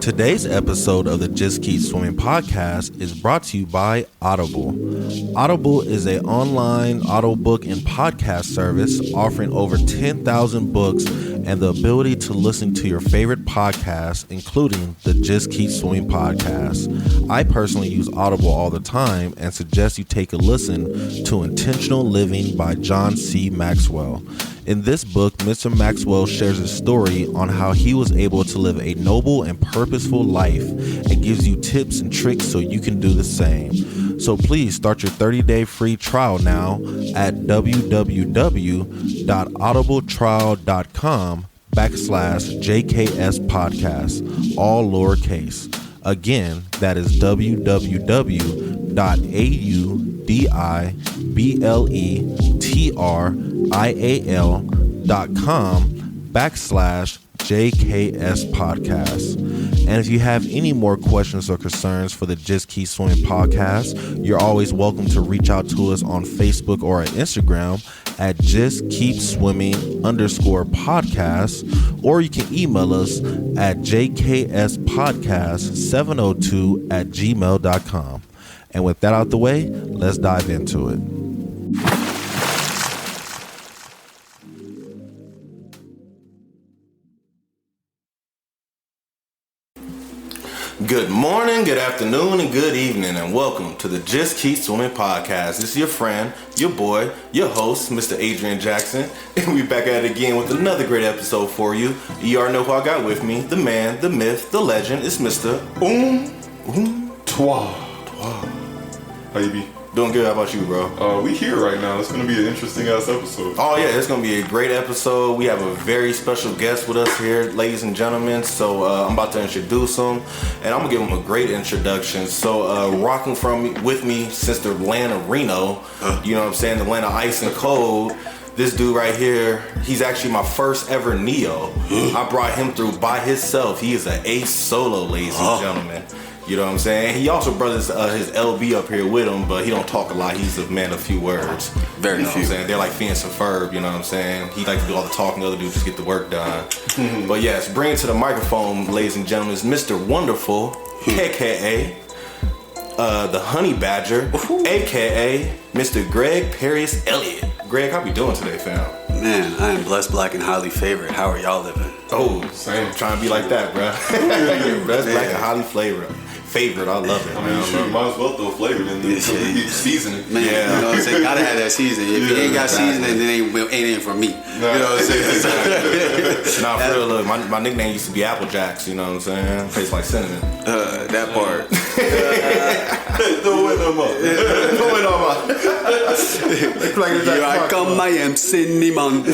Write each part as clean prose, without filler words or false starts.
Today's episode of the Just Keep Swimming podcast is brought to you by Audible. Audible is an online audiobook and podcast service offering over 10,000 books and the ability to listen to your favorite podcasts, including the Just Keep Swimming podcast. I personally use Audible all the time and suggest you take a listen to Intentional Living by John C. Maxwell. In this book, Mr. Maxwell shares his story on how he was able to live a noble and purposeful life and gives you tips and tricks so you can do the same. So please start your 30-day free trial now at www.audibletrial.com/JKS podcast, all lowercase. Again, that is www.audibletrial.com/JKS podcast. And if you have any more questions or concerns for the Just Keep Swimming podcast, you're always welcome to reach out to us on Facebook or at Instagram at justkkeepswimming_podcast, or you can email us at jkspodcast702@gmail.com. And with that out the way, let's dive into it. Good morning, good afternoon, and good evening, and welcome to the Just Keep Swimming podcast. This is your friend, your boy, your host, Mr. Adrian Jackson, and we back at it again with another great episode for you. You already know who I got with me, the man, the myth, the legend. It's Mr. Twa. How you be? Doing good. How about you, bro? We here right now. It's going to be an interesting ass episode. Oh yeah, it's going to be a great episode. We have a very special guest with us here, ladies and gentlemen. So I'm about to introduce him, and I'm going to give him a great introduction. So rocking with me since the land of Reno, you know what I'm saying, the land of ice and cold. This dude right here, he's actually my first ever Neo. I brought him through by himself. He is an ace solo, ladies and gentlemen. You know what I'm saying? He also brought his LB up here with him, but he don't talk a lot. He's a man of few words. Very few. What I'm saying? They're like Phineas and Ferb, you know what I'm saying? He like to do all the talking, the other dude just get the work done. But yes, bring it to the microphone, ladies and gentlemen, is Mr. Wonderful, a.k.a. The Honey Badger, a.k.a. Mr. Greg Perius Elliott. Greg, how we doing today, fam? Man, I am blessed, black, and highly favored. How are y'all living? Oh, same. I'm trying to be like that, bro. Blessed, black, and highly favorite. I love it. I mean, sure, might as well throw flavor in there. Seasoning. Man, you know what I'm saying? Gotta have that seasoning. If you ain't got seasoning, then it ain't for me. You know what I'm saying? Nah, for real, look, my nickname used to be Apple Jacks, you know what I'm saying? Tastes like cinnamon. That part. Throw it on my. Here I come, I am cinnamon.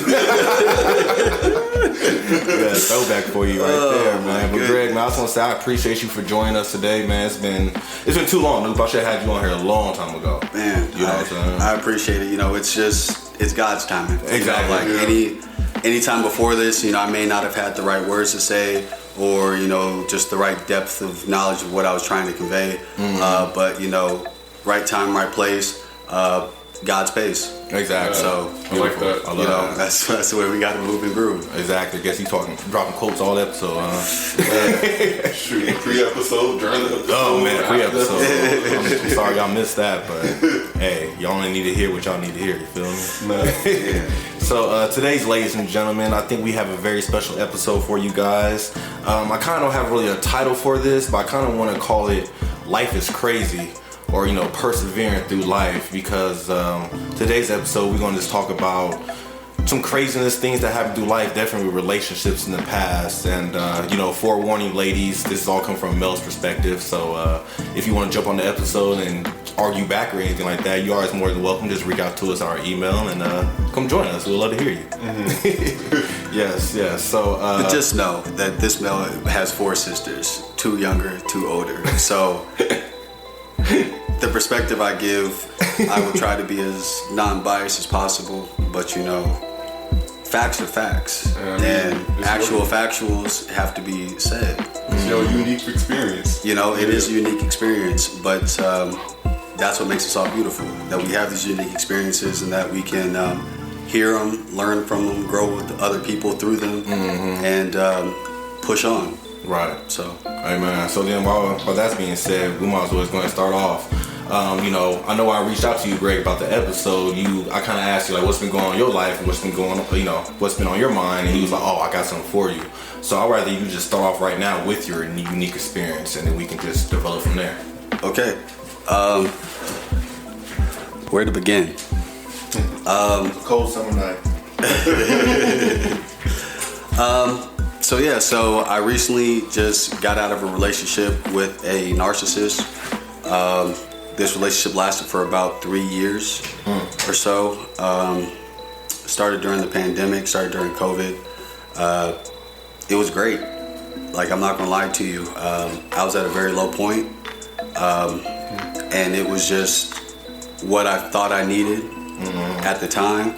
Yeah, throwback for you right there, man. But Greg, man, I just want to say I appreciate you for joining us today, man. It's been too long, dude. I should have had you on here a long time ago. Man, you know what I'm saying? I appreciate it. You know, it's God's timing. Exactly. You know, any time before this, you know, I may not have had the right words to say, or you know, just the right depth of knowledge of what I was trying to convey. But you know, right time, right place. God's pace. Exactly. So I like that. I love that. That's the way we got to move and groove. Exactly. I guess he's dropping quotes all episode. Shoot, pre-episode, during the episode. Oh man, pre-episode. I'm sorry y'all missed that, but hey, y'all only need to hear what y'all need to hear. You feel me? So today's, ladies and gentlemen, I think we have a very special episode for you guys. I kind of don't have really a title for this, but I kind of want to call it "Life is Crazy." Or, you know, persevering through life, because today's episode we're going to just talk about some craziness, things that happen through life, definitely relationships in the past. And, you know, forewarning, ladies, this is all come from a male's perspective. So if you want to jump on the episode and argue back or anything like that, you are more than welcome. Just reach out to us on our email and come join us. We'd love to hear you. Yes. So but just know that this male has 4 sisters, 2 younger, 2 older. So the perspective I give, I will try to be as non-biased as possible, but you know, facts are facts, and actual factuals have to be said. It's your unique experience. You know, it is a unique experience, but that's what makes us all beautiful, that we have these unique experiences and that we can hear them, learn from them, grow with other people through them, and push on. Right. So. Hey man. So then, while that's being said, we might as well go and start off. You know, I know I reached out to you, Greg, about the episode. I kind of asked you like, what's been going on in your life and what's been going on, you know, what's been on your mind, and he was like, oh, I got something for you. So I'd rather you just start off right now with your unique experience, and then we can just develop from there. Okay. Where to begin? Cold summer night. So I recently just got out of a relationship with a narcissist. This relationship lasted for about 3 years or so. Started during the pandemic, started during COVID. It was great. Like, I'm not gonna lie to you. I was at a very low point. And it was just what I thought I needed at the time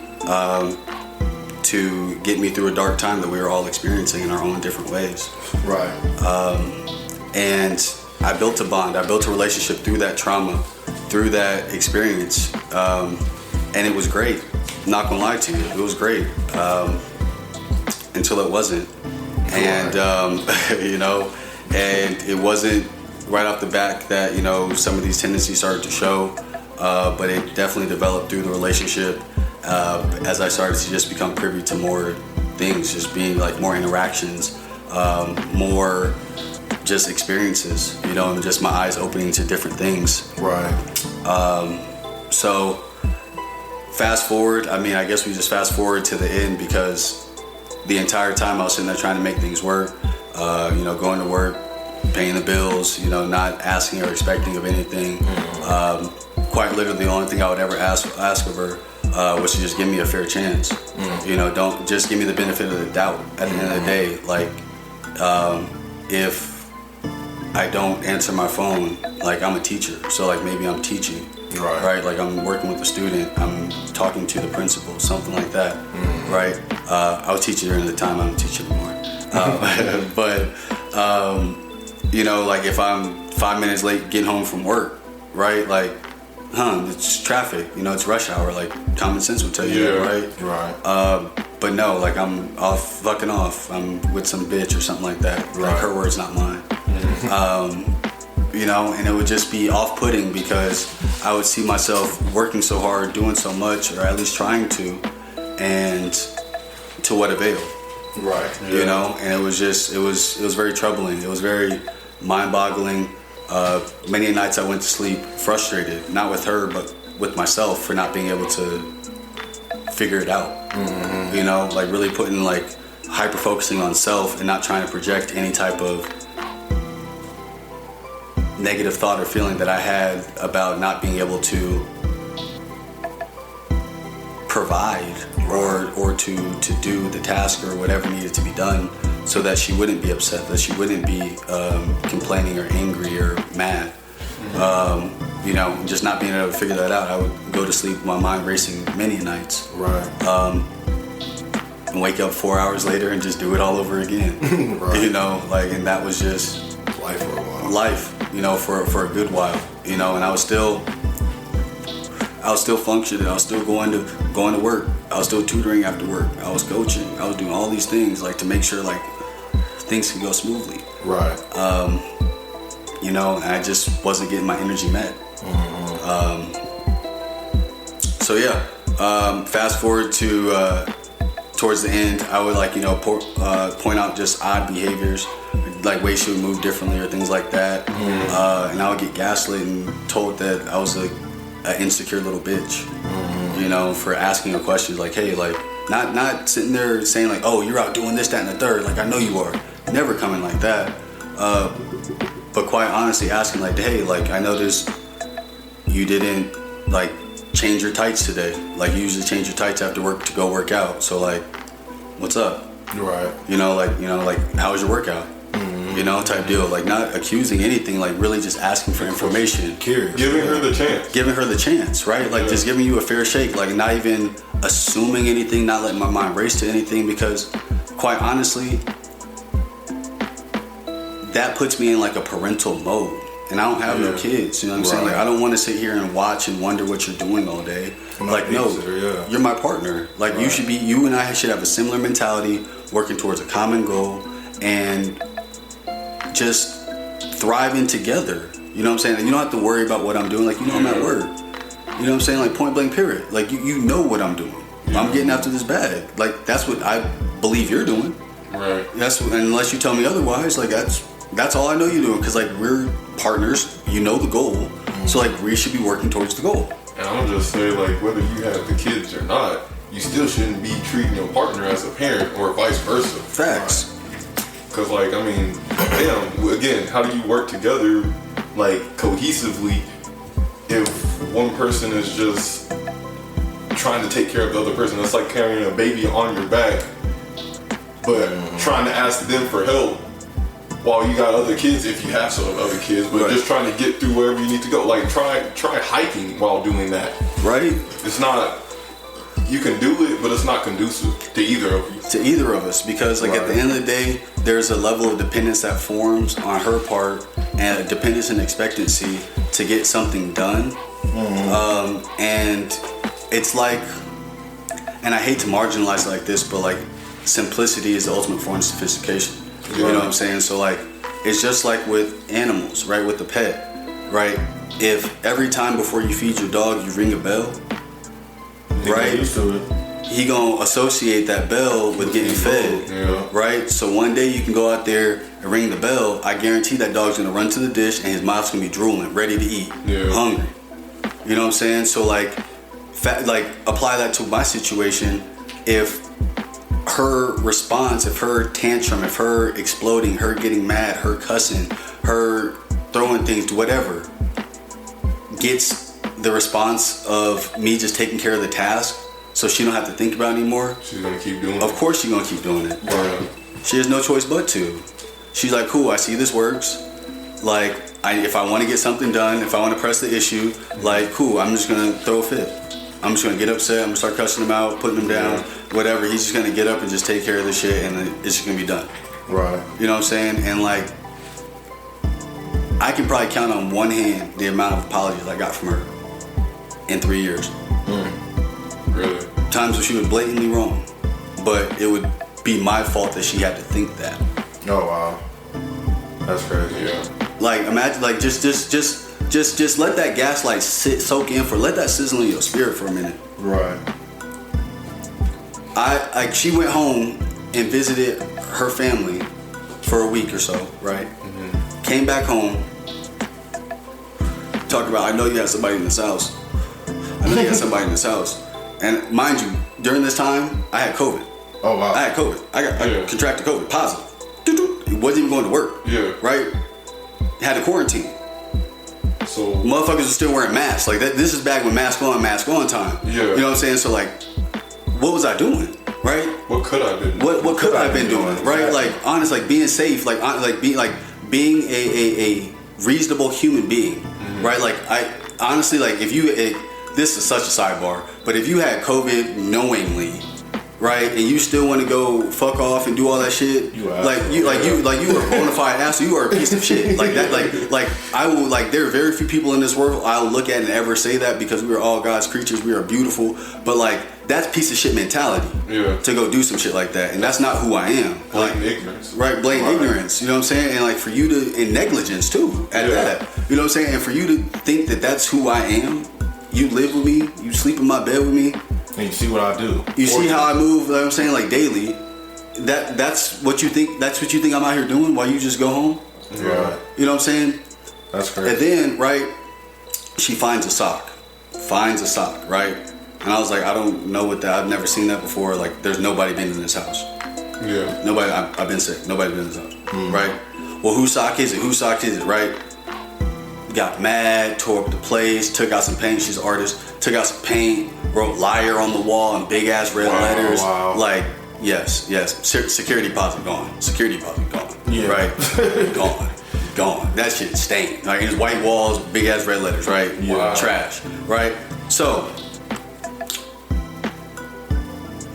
to get me through a dark time that we were all experiencing in our own different ways. Right. And I built a bond. I built a relationship through that trauma, through that experience. And it was great. I'm not gonna lie to you. It was great. Until it wasn't. And, you know, and it wasn't right off the bat that, you know, some of these tendencies started to show. But it definitely developed through the relationship as I started to just become privy to more things, just being like more interactions, more just experiences, you know, and just my eyes opening to different things. Right. So fast forward, I mean, I guess we just fast forward to the end, because the entire time I was sitting there trying to make things work, you know, going to work, paying the bills, you know, not asking or expecting of anything. Quite literally, the only thing I would ever ask of her was to just give me a fair chance. You know, don't just give me the benefit of the doubt. At the end of the day, like, if I don't answer my phone, like, I'm a teacher, so like maybe I'm teaching, right? Like, I'm working with a student, I'm talking to the principal, something like that, right? I was teaching during the time, I don't teach anymore. But you know, like, if I'm 5 minutes late getting home from work, right? Like, it's traffic, you know, it's rush hour, like, common sense would tell you that, right? Right. But no, like, I'm fucking off, I'm with some bitch or something like that. Like, her words, not mine. You know, and it would just be off-putting, because I would see myself working so hard, doing so much, or at least trying to, and to what avail? Right. Yeah. You know, and it was very troubling. It was very mind-boggling. Many nights I went to sleep frustrated, not with her, but with myself for not being able to figure it out. You know, like, really putting, like, hyper-focusing on self and not trying to project any type of negative thought or feeling that I had about not being able to provide or to do the task or whatever needed to be done, so that she wouldn't be upset, that she wouldn't be complaining or angry or mad. You know, just not being able to figure that out. I would go to sleep with my mind racing many nights. Right. And wake up 4 hours later and just do it all over again. Right. You know, like, and that was just Life for a while. life, you know, for a good while, you know, and I was still functioning. I was still going to work. I was still tutoring after work. I was coaching. I was doing all these things, like, to make sure, like, things could go smoothly. Right. You know, and I just wasn't getting my energy met. So yeah, fast forward to towards the end, I would, like, you know, point out just odd behaviors, like ways she would move differently or things like that. And I would get gaslit and told that I was an insecure little bitch, you know, for asking her questions like, hey, like, not sitting there saying like, oh, you're out doing this, that, and the third, like, I know you are. Never coming like that. But quite honestly asking like, hey, like, I noticed you didn't, like, change your tights today. Like, you usually change your tights after work to go work out. So, like, what's up? Right. You know, like, how was your workout? You know, type deal. Like, not accusing anything, like, really just asking for information. Curious. Giving her the chance. Giving her the chance, right? Like, just giving you a fair shake. Like, not even assuming anything, not letting my mind race to anything, because quite honestly, that puts me in, like, a parental mode. And I don't have no kids, you know what I'm saying? Like, I don't want to sit here and watch and wonder what you're doing all day. Like, no, you're my partner. Like, you and I should have a similar mentality, working towards a common goal. And just thriving together. You know what I'm saying? And you don't have to worry about what I'm doing. Like, you know I'm at work. You know what I'm saying? Like, point blank period. Like, you know what I'm doing. I'm getting after this bag. Like, that's what I believe you're doing. Right. Unless you tell me otherwise, like, that's all I know you're doing. Because, like, we're partners. You know the goal. So, like, we should be working towards the goal. And I'm just saying, like, whether you have the kids or not, you still shouldn't be treating your partner as a parent or vice versa. Facts. Because, like, I mean, damn, again, how do you work together, like, cohesively if one person is just trying to take care of the other person? It's like carrying a baby on your back, but trying to ask them for help while you got other kids, if you have some other kids, but just trying to get through wherever you need to go. Like, try hiking while doing that. Right? It's not... You can do it, but it's not conducive to either of you. To either of us, because like at the end of the day, there's a level of dependence that forms on her part, and a dependence and expectancy to get something done. And it's like, and I hate to marginalize it like this, but like simplicity is the ultimate form of sophistication. You know what I'm saying? So like, it's just like with animals, right? With the pet, right? If every time before you feed your dog, you ring a bell, right? He gonna associate that bell with getting fed, right? So one day you can go out there and ring the bell. I guarantee that dog's gonna run to the dish and his mouth's gonna be drooling, ready to eat, hungry. You know what I'm saying? So like apply that to my situation. If her response, if her tantrum, if her exploding, her getting mad, her cussing, her throwing things, whatever, gets the response of me just taking care of the task, so she don't have to think about it anymore. She's gonna keep doing it. Of course she's gonna keep doing it. She has no choice but to. She's like, cool, I see this works. Like, if I want to get something done, if I want to press the issue, like, cool, I'm just gonna throw a fit. I'm just gonna get upset, I'm gonna start cussing him out, putting him down, whatever. He's just gonna get up and just take care of the shit, and it's just gonna be done. Right. You know what I'm saying? And like, I can probably count on one hand the amount of apologies I got from her in 3 years. Really? Times when she was blatantly wrong, but it would be my fault that she had to think that. Oh wow, that's crazy. Yeah. Like, imagine, like, just let that gaslight soak in let that sizzle in your spirit for a minute. Right. She went home and visited her family for a week or so, right? Came back home, talked about, I know you have somebody in this house. And mind you, during this time, I had COVID. Oh wow. I had COVID. I contracted COVID, positive. Wasn't even going to work. Yeah. Right? Had to quarantine. So motherfuckers were still wearing masks. Like that. This is back when mask on time. Yeah. You know what I'm saying? So like, what was I doing? Right? What could I have been doing? What could I have been doing? Right? Exactly. Like, honest, like being safe, being a reasonable human being. Right? Like, I honestly, like, if you this is such a sidebar, but if you had COVID knowingly, right, and you still want to go fuck off and do all that shit, you are a bona fide asshole. You are a piece of shit. Like that. Like I will. Like, there are very few people in this world I'll look at and ever say that, because we are all God's creatures. We are beautiful. But like, that's piece of shit mentality. Yeah. To go do some shit like that, and that's not who I am. Blatant ignorance. Right. Blatant ignorance. You know what I'm saying? And like, for you to, and negligence too at that. You know what I'm saying? And for you to think that that's who I am. You live with me. You sleep in my bed with me. And you see what I do. You see how I move, like I'm saying, like daily. That's what you think. That's what you think I'm out here doing while you just go home. Right. You know what I'm saying? That's crazy. And then, right, she finds a sock, right? And I was like, I don't know what that. I've never seen that before. Like, there's nobody been in this house. Yeah. Nobody. I've been sick. Nobody been in this house. Right. Well, whose sock is it? Right. Got mad, tore up the place, took out some paint. She's an artist. Took out some paint, wrote "liar" on the wall in big ass red letters. Wow. Like, yes. Security deposit gone. Yeah. Right. Gone. That shit stained. Like, it's white walls, big ass red letters. Right. Wow. Trash. Right. So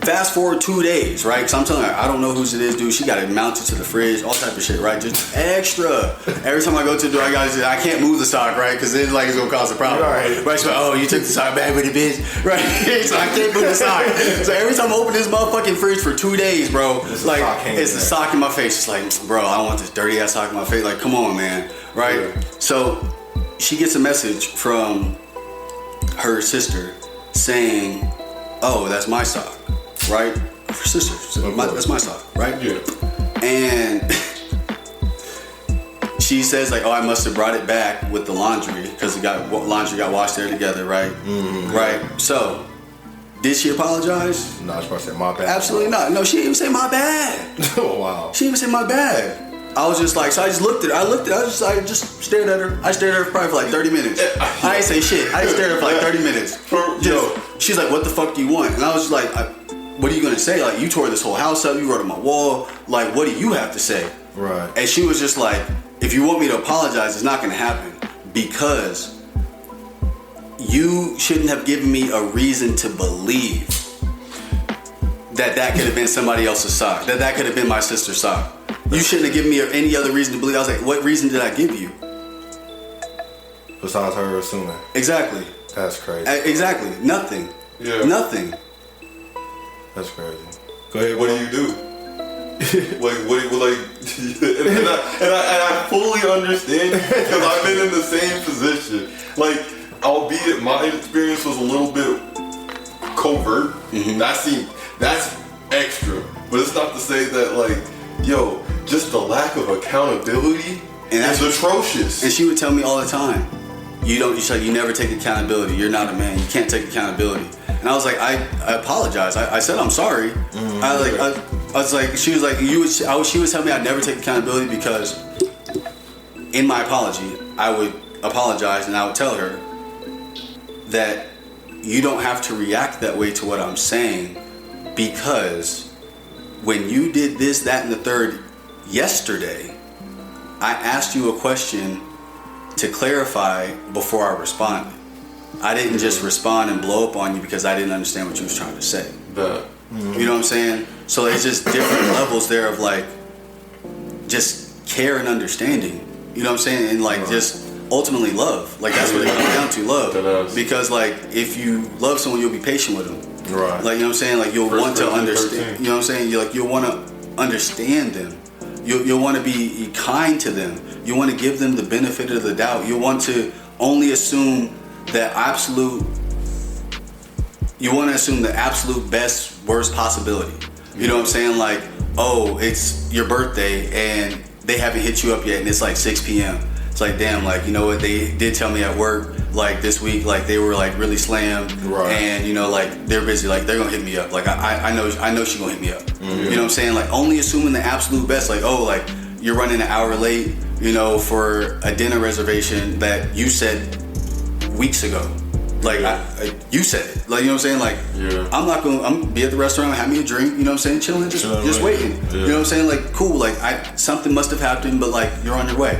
Fast forward 2 days, right? Because I'm telling her, I don't know whose it is, dude. She got it mounted to the fridge, all type of shit, right? Just extra. Every time I go to the door, I can't move the sock, right? Because it's like it's gonna cause a problem. Right? She's like, oh, you took the sock back with the bitch, right? So I can't move the sock. So every time I open this motherfucking fridge for 2 days, bro, it's like it's the sock in my face. It's like, bro, I don't want this dirty ass sock in my face. Like, come on, man, right? Yeah. So she gets a message from her sister saying, oh, that's my sock, right? Her sister, that's my sock, right? Yeah. And she says like, oh, I must have brought it back with the laundry because laundry got washed there together, right? Mm-hmm. Right. So, did she apologize? No, she probably said my bad. Absolutely not. No, she didn't even say my bad. Oh wow. She didn't even say my bad. I was just like, so I just looked at her. I just stared at her. I stared at her probably for like 30 minutes. I didn't say shit. I just stared at her for like 30 minutes. She's like, what the fuck do you want? And I was just like, what are you gonna say? Like, you tore this whole house up. You wrote on my wall. Like, what do you have to say? Right. And she was just like, if you want me to apologize, it's not gonna happen because you shouldn't have given me a reason to believe that could have been somebody else's sock. That could have been my sister's sock. You shouldn't have given me any other reason to believe. I was like, what reason did I give you? Besides her assuming. Exactly. That's crazy. Exactly. Nothing. Yeah. Nothing. That's crazy. Go ahead. What do you do? and I fully understand because I've been in the same position. Like, albeit my experience was a little bit covert. Mm-hmm. That's extra, but it's not to say that like, yo, just the lack of accountability is atrocious. And she would tell me all the time, you never take accountability. You're not a man. You can't take accountability. And I was like, I apologize. I said I'm sorry. Mm-hmm. I was like, she was like, she was telling me I'd never take accountability because in my apology, I would apologize and I would tell her that you don't have to react that way to what I'm saying because when you did this, that, and the third yesterday, I asked you a question to clarify before I responded. I didn't just respond and blow up on you because I didn't understand what you was trying to say. You know what I'm saying? So it's just different levels there of like just care and understanding. You know what I'm saying? And like just ultimately love. Like that's what it comes down to, love. Because like if you love someone, you'll be patient with them. Right. Like, you know what I'm saying? Like you'll want to understand. You know what I'm saying? You'll want to understand them. You'll want to be kind to them. You want to give them the benefit of the doubt. You want to only assume the absolute. You want to assume the absolute best, worst possibility. You know what I'm saying? Like, oh, it's your birthday and they haven't hit you up yet, and it's like 6 p.m. It's like, damn, like, you know what? They did tell me at work, like this week, like they were like really slammed, right. And you know, like they're busy, like they're gonna hit me up. Like I know she's gonna hit me up. Mm-hmm. You know what I'm saying? Like only assuming the absolute best. Like, oh, like you're running an hour late, you know, for a dinner reservation that you said weeks ago. Like you said it. Like, you know what I'm saying? Like I'm gonna be at the restaurant, have me a drink, you know what I'm saying? Chilling, just waiting. Yeah. You know what I'm saying? Like cool, like something must have happened, but like you're on your way.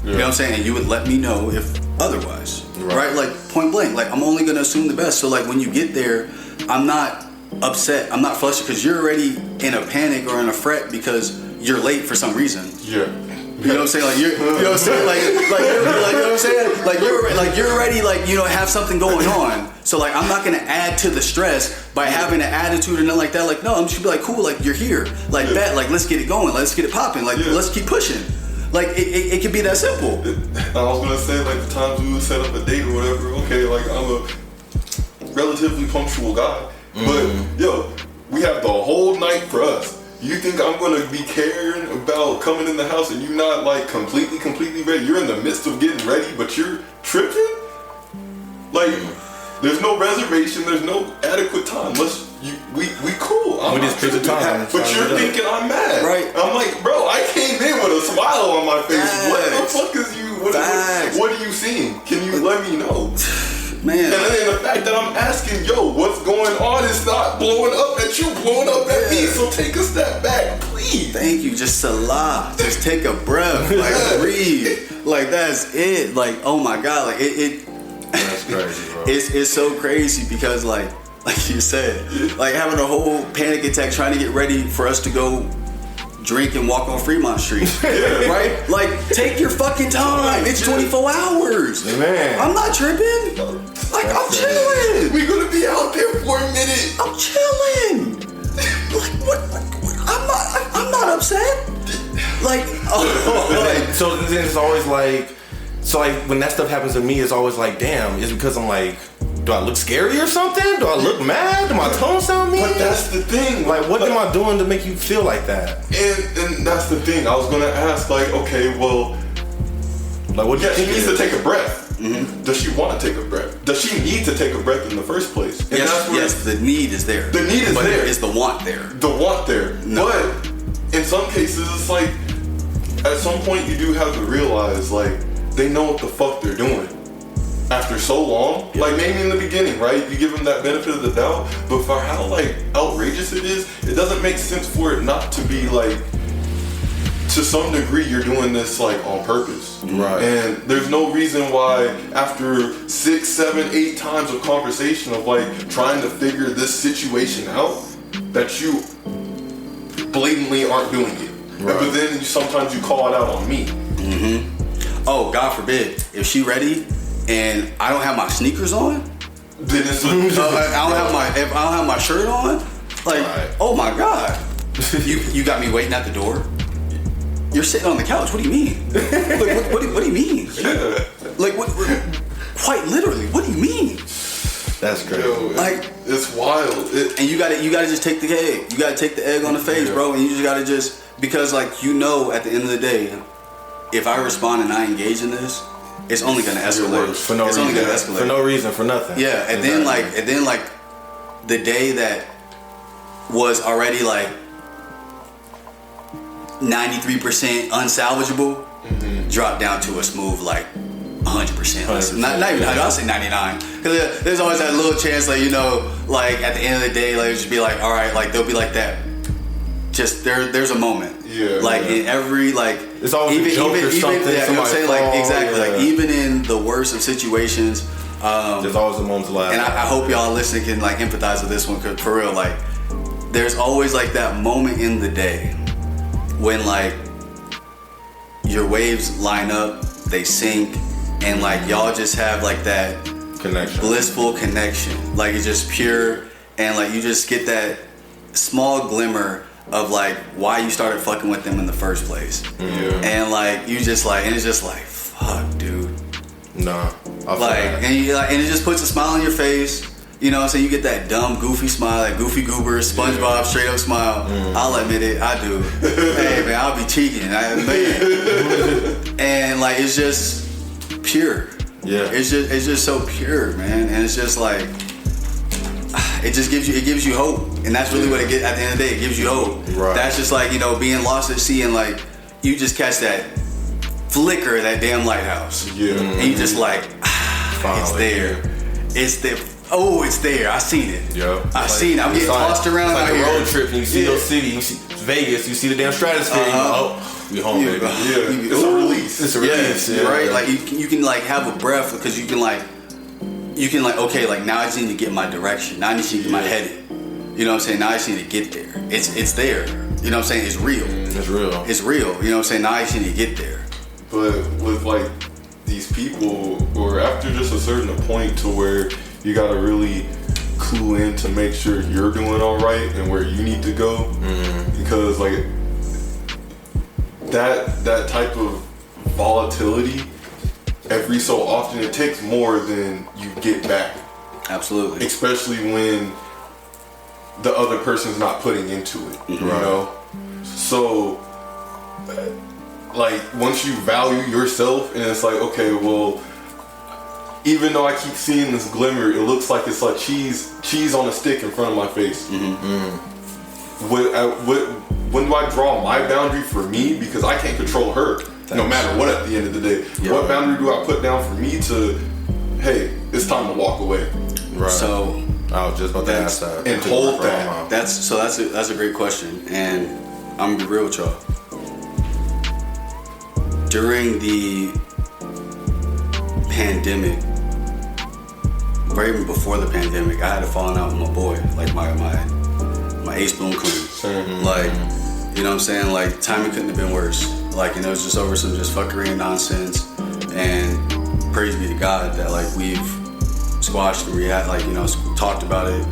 Yeah. You know what I'm saying? And you would let me know if otherwise. Right? Like point blank. Like I'm only gonna assume the best. So like when you get there, I'm not upset, I'm not flustered because you're already in a panic or in a fret because you're late for some reason. Yeah. You know what I'm saying? Like you know what I'm saying? Like you know what I'm saying? Like you're already like, you know, have something going on. So like I'm not gonna add to the stress by having an attitude or nothing like that. Like no, I'm just gonna be like, cool, like you're here. Like bet, like let's get it going, let's get it popping, like let's keep pushing. Like it could be that simple. I was gonna say like the times we would set up a date or whatever. Okay, like I'm a relatively punctual guy, but yo, we have the whole night for us. You think I'm gonna be caring about coming in the house and you not like completely ready? You're in the midst of getting ready, but you're tripping? Like, there's no reservation, there's no adequate time. We cool. I'm just tripping, but you're thinking I'm mad. Right. I'm like, bro, I came in with a smile on my face. Facts. What the fuck is you? What are you seeing? Can you let me know? Man. And then the fact that I'm asking, yo, what's going on is not blowing up at you, blowing up at me. So take a step back, please. Thank you. Just salah. Just take a breath. Like breathe. Like that's it. Like, oh my God. Like it that's crazy, bro. It's so crazy because like like you said, like having a whole panic attack trying to get ready for us to go drink and walk on Fremont Street, right? Like, take your fucking time. It's 24 hours. Man. I'm not tripping. Like, I'm chilling. We're gonna be out there for a minute. I'm chilling. Like, what? I'm not upset. Like, So then it's always like, when that stuff happens to me, it's always like, damn, it's because I'm like, do I look scary or something? Do I look mad? Do my tone sound mean? But that's the thing. Like, what am I doing to make you feel like that? And that's the thing. I was gonna ask, like, okay, well, like, what do you think? She needs to take a breath. Mm-hmm. Does she want to take a breath? Does she need to take a breath in the first place? And yes, the need is there. The need is but there. Is the want there? The want there. No. But in some cases, it's like, at some point you do have to realize, like, they know what the fuck they're doing. After so long, like maybe in the beginning, right? You give them that benefit of the doubt, but for how like outrageous it is, it doesn't make sense for it not to be like, to some degree, you're doing this like on purpose. Right. And there's no reason why after 6, 7, 8 times of conversation of like trying to figure this situation out, that you blatantly aren't doing it. Right. But then sometimes you call it out on me. Mm-hmm. Oh, God forbid, if she ready and I don't have my sneakers on, then it's if I don't have my shirt on, like, right. Oh my God, you got me waiting at the door. You're sitting on the couch. What do you mean? Like, what do you mean? Yeah. Like, what? Quite literally, what do you mean? That's great. Yo, like, it's wild. And you gotta just take the egg. You gotta take the egg on the face, bro. And you just gotta because like, you know, at the end of the day, if I respond and I engage in this, it's only gonna escalate. For no reason. Only gonna escalate. For no reason, for nothing. Yeah, and then like the day that was already like 93% unsalvageable, dropped down to a smooth like 100%. Not even. I'll say 99. Because there's always that little chance, like, you know, like at the end of the day, like just be like, all right, like they'll be like that. Just there's a moment. Yeah. Like in every like. It's always a joke or something. Yeah, you know what I'm saying? Like exactly. Yeah. Like even in the worst of situations. There's always a moment to laugh. And I hope y'all listening can like empathize with this one, because for real, like there's always like that moment in the day when like your waves line up, they sync, and like y'all just have like that connection, blissful connection. Like it's just pure, and like you just get that small glimmer of like why you started fucking with them in the first place. Yeah. And like you just like, and it's just like, fuck, dude. Nah. Like, and you like, and it just puts a smile on your face. You know what I'm saying? You get that dumb, goofy smile, that goofy goober, SpongeBob straight up smile. I'll admit it, I do. Hey man, I'll be cheeking, man. And like, it's just pure. Yeah. It's just so pure, man. And it's just like, it gives you hope. And that's really what it gets at the end of the day. It gives you hope. Right. That's just like, you know, being lost at sea and like, you just catch that flicker of that damn lighthouse. Yeah. And you just like, it's there. It's there. Oh, it's there. I seen it. Yeah. I seen it. I'm getting tossed around out here. Like a road trip, and you see those cities. You see Vegas. You see the damn stratosphere. You know, we home, baby. Yeah. It's a release. It's a release. Yeah, right. Like you can like have a breath, because you can like okay, like now I just need to get my direction. Now I need to get my head in. You know what I'm saying? Now I just need to get there. It's there. You know what I'm saying? It's real. It's real. It's real. You know what I'm saying? Now I just need to get there. But with like these people, or after just a certain point to where you gotta really clue in to make sure you're doing all right and where you need to go, because like that type of volatility, every so often it takes more than you get back. Absolutely. Especially when the other person's not putting into it, you know? So like once you value yourself, and it's like, okay, well, even though I keep seeing this glimmer, it looks like it's like cheese on a stick in front of my face. When do I draw my boundary for me? Because I can't control her, no matter what at the end of the day. Yeah. What boundary do I put down for me to, hey, it's time to walk away? Right. So I was just about to ask that. And hold that. That's a great question, and I'm gonna be real with y'all. During the pandemic, or even before the pandemic, I had a falling out with my boy, like my ace boom crew. Like, you know what I'm saying? Like, timing couldn't have been worse. Like, and it was just over some just fuckery and nonsense. And praise be to God that like we've squashed and we had like, you know, talked about it.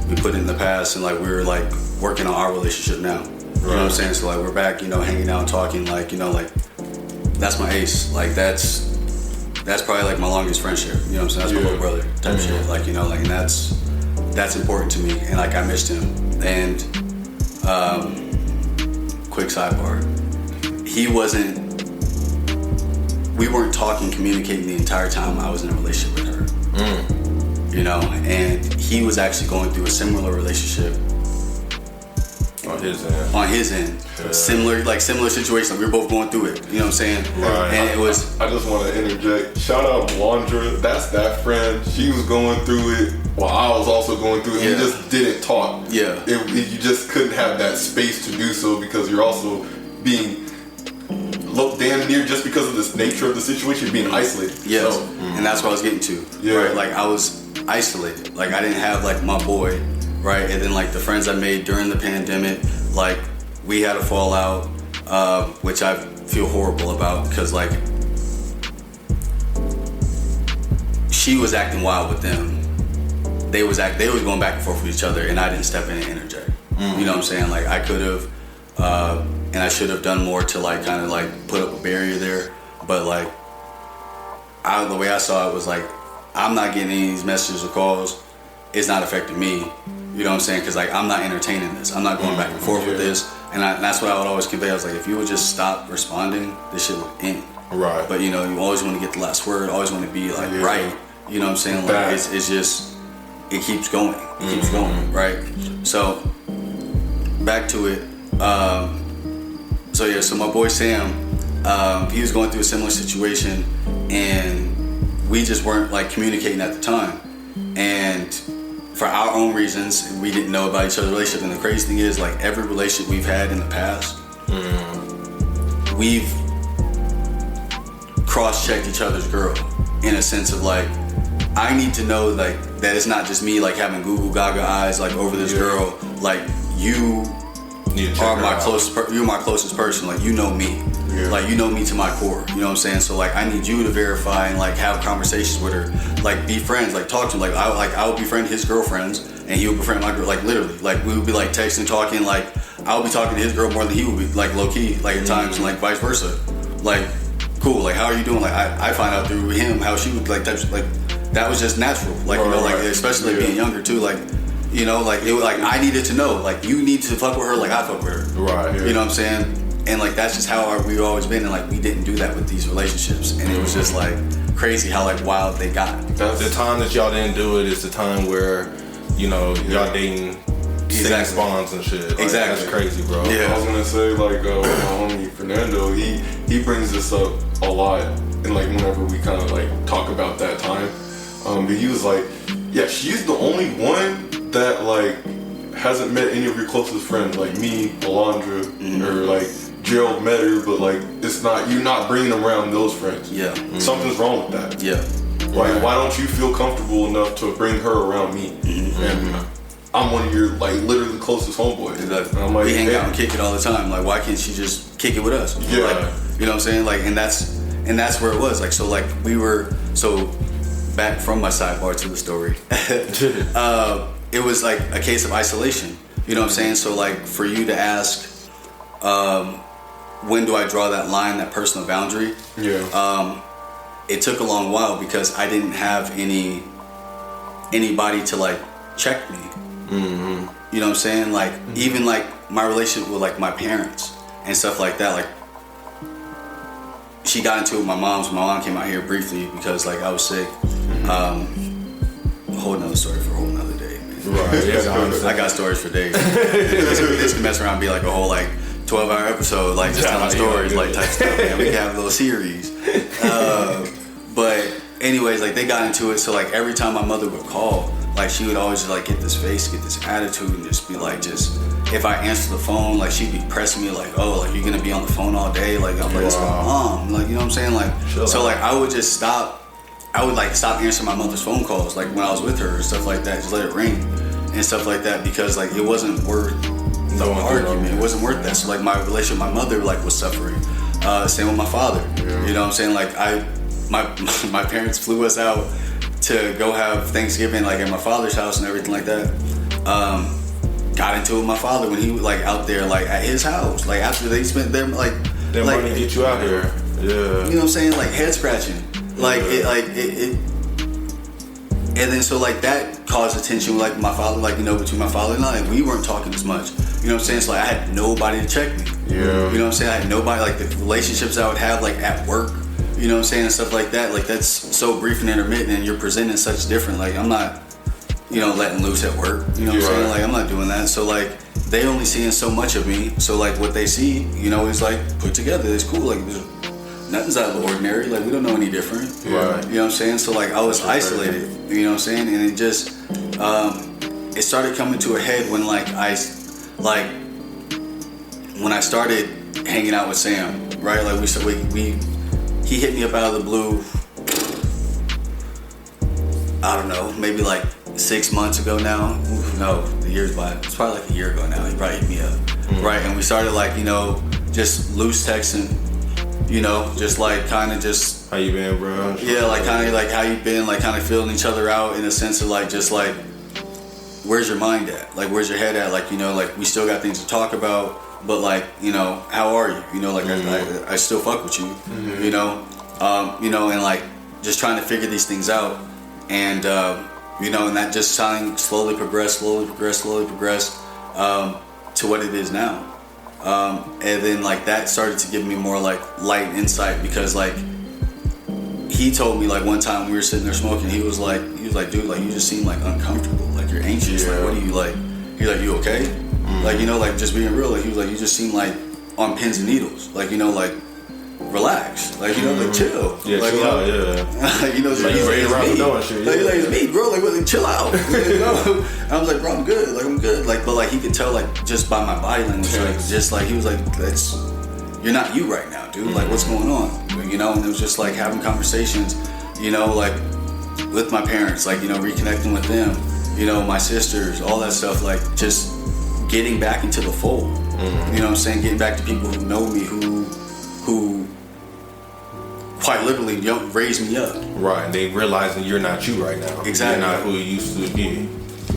We put it in the past, and like we were like working on our relationship now. You know what I'm saying? So like we're back, you know, hanging out, talking, like, you know, like that's my ace. Like that's probably like my longest friendship. You know what I'm saying? That's my little brother type shit. Like, you know, like, and that's important to me. And like I missed him. And quick sidebar. We weren't talking, communicating the entire time I was in a relationship with her. You know, and he was actually going through a similar relationship. On his end. Yeah. Similar situation. We were both going through it. You know what I'm saying? Right. And it was. I just want to interject. Shout out Wandra. That's that friend. She was going through it while I was also going through it. Yeah. We just didn't talk. Yeah. You just couldn't have that space to do so because you're also being damn near, just because of this nature of the situation, you're being isolated. Yes. So, and that's what I was getting to. Yeah. Right. Like I was isolated. Like I didn't have like my boy. Right, and then like the friends I made during the pandemic, like we had a fallout, which I feel horrible about because like she was acting wild with them. They was going back and forth with each other, and I didn't step in and interject. You know what I'm saying? Like I could have, and I should have done more to like kind of like put up a barrier there. But like, the way I saw it was like, I'm not getting any of these messages or calls. It's not affecting me. You know what I'm saying? Because like I'm not entertaining this. I'm not going back and forth with this. And that's what I would always convey. I was like, if you would just stop responding, this shit would end. Right. But you know, you always want to get the last word. Always want to be like right. You know what I'm saying? Like it's just, it keeps going. It keeps going. Right. So back to it. So my boy Sam, he was going through a similar situation, and we just weren't like communicating at the time. And for our own reasons, we didn't know about each other's relationship. And the crazy thing is, like every relationship we've had in the past, we've cross-checked each other's girl in a sense of like, I need to know like that it's not just me like having Google Gaga eyes like over this girl. Like you are my closest. You're my closest person. Like you know me. Yeah. Like you know me to my core. You know what I'm saying? So like I need you to verify and like have conversations with her. Like be friends. Like talk to him. Like I would befriend his girlfriends and he would befriend my girl. Like literally. Like we would be like texting, talking. Like I would be talking to his girl more than he would be. Like low key. Like at times and like vice versa. Like cool. Like how are you doing? Like I find out through him how she would like types like that was just natural. Like you know like especially like, being younger too. Like. You know, like it was like I needed to know, like you need to fuck with her, like I fuck with her. Right. Yeah. You know what I'm saying? And like that's just how we've always been, and like we didn't do that with these relationships, and it was just like crazy how like wild they got. The time that y'all didn't do it is the time where, you know, y'all dating sex spawns and shit. Like, exactly. That's crazy, bro. Yeah. I was gonna say like my homie Fernando, he brings this up a lot, and like whenever we kind of like talk about that time, but he was like, yeah, she's the only one that like hasn't met any of your closest friends, like me, Alondra, or like Gerald met her, but like it's not, you're not bringing them around those friends. Yeah. Something's wrong with that. Yeah. Like why don't you feel comfortable enough to bring her around me? And I'm one of your like literally closest homeboys. Exactly. And I'm like, we hang out and kick it all the time. Like why can't she just kick it with us? Yeah. Like, you know what I'm saying? Like and that's where it was. Like so like we were back from my sidebar to the story. It was like a case of isolation. You know what I'm saying? So like for you to ask, when do I draw that line, that personal boundary? Yeah. It took a long while because I didn't have anybody to like check me. You know what I'm saying? Like even like my relationship with like my parents and stuff like that. Like she got into it with my mom. So my mom came out here briefly because like I was sick. A whole nother story for a whole nother day. Right. Yeah, I got stories for days. This can mess around and be like a whole like 12-hour episode, like just telling stories, like type stuff. Man, we can have a little series. But anyways, like they got into it. So like every time my mother would call, like she would always just like get this face, get this attitude, and just be like, just if I answer the phone, like she'd be pressing me like, oh, like you're gonna be on the phone all day, like I'm like, it's my mom, like you know what I'm saying, like so like I would just stop I would like stop answering my mother's phone calls, like when I was with her and stuff like that, just let it ring and stuff like that, because like it wasn't worth the argument. It wasn't worth that. So like my relationship with my mother like was suffering. Same with my father. Yeah. You know what I'm saying? Like my parents flew us out to go have Thanksgiving like at my father's house and everything like that. Got into it with my father when he was like out there like at his house, like after they spent their like money to get you out here. Yeah. You know what I'm saying? Like head scratching. Like it and then so like that caused a tension like my father, like, you know, between my father and I, like, we weren't talking as much. You know what I'm saying? So like I had nobody to check me. Yeah. You know what I'm saying? I had nobody, like the relationships I would have like at work, you know what I'm saying, and stuff like that. Like that's so brief and intermittent, and you're presenting such different. Like I'm not, you know, letting loose at work. You know what I'm saying? Like I'm not doing that. So like they only seeing so much of me. So like what they see, you know, is like put together. It's cool. Like nothing's out of the ordinary. Like we don't know any different. Right. You know what I'm saying? So like I was isolated. You know what I'm saying? And it just it started coming to a head when when I started hanging out with Sam, right? Like he hit me up out of the blue. I don't know, maybe like 6 months ago now. No, the year's by. It's probably like a year ago now. He probably hit me up, right? And we started like, you know, just loose texting. You know, just like kind of just. How you been, bro? Yeah, like kind of like how you been, like kind of feeling each other out in a sense of like just like, where's your mind at? Like where's your head at? Like, you know, like we still got things to talk about, but like, you know, how are you? You know, like I still fuck with you. You know, and like just trying to figure these things out, and you know, and that just slowly progressed to what it is now. And then like that started to give me more like light and insight, because like he told me like one time we were sitting there smoking, he was like, dude, like you just seem like uncomfortable, like you're anxious. Like what are you like? He's like, you okay? Like, you know, like just being real. Like he was like, you just seem like on pins and needles. Like, you know, like relax. Like, you know, like chill. Yeah, like, chill out. Yeah. Like, you know, like you ready around the door and shit. Like it's me, bro. Like really, chill out. You know? I was like, bro, I'm good. Like I'm good. Like, but like he could tell like just by my body language, like just like he was like, you're not you right now, dude. Like what's going on? You know, and it was just like having conversations, you know, like with my parents, like, you know, reconnecting with them, you know, my sisters, all that stuff, like just getting back into the fold. You know what I'm saying? Getting back to people who know me, who quite literally raised me up. Right, and they realizing you're not you right now. Exactly. You're not who you used to be.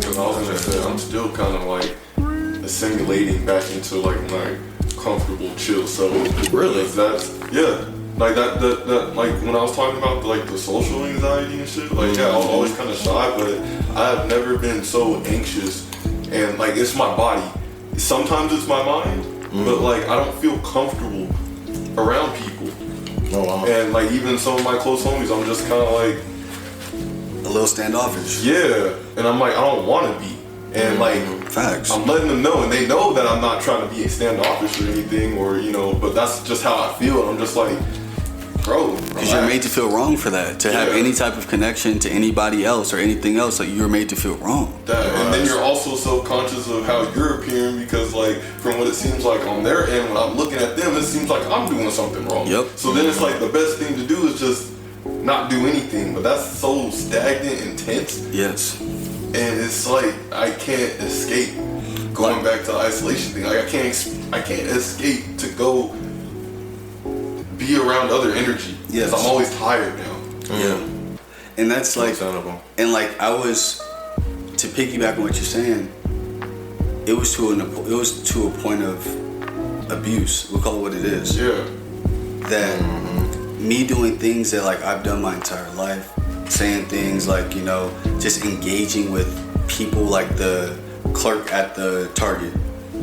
I was gonna say, I'm still kind of like assimilating back into like my comfortable, chill self. Really? That's like that like when I was talking about like the social anxiety and shit. Like I was always kind of shy, but I've never been so anxious. And like it's my body. Sometimes it's my mind, but like I don't feel comfortable around people. Oh, wow. And like even some of my close homies, I'm just kind of like a little standoffish. Yeah, and I'm like I don't want to be. And like facts. I'm letting them know, and they know that I'm not trying to be standoffish or anything, or you know. But that's just how I feel. And I'm just like, bro, because you're made to feel wrong for that. To have any type of connection to anybody else or anything else, like you're made to feel wrong. And then you're also self-conscious of how you're appearing, because like from what it seems like on their end, when I'm looking at them, it seems like I'm doing something wrong. Yep. So then it's like the best thing to do is just not do anything. But that's so stagnant and tense. Yes. And it's like I can't escape going back to the isolation thing. Like I can't escape to go be around other energy. Yes. Because I'm always tired now. Yeah. And that's like, and like I was, to piggyback on what you're saying, it was to a point of abuse. We'll call it what it is. Yeah. That me doing things that like I've done my entire life, saying things like, you know, just engaging with people like the clerk at the Target,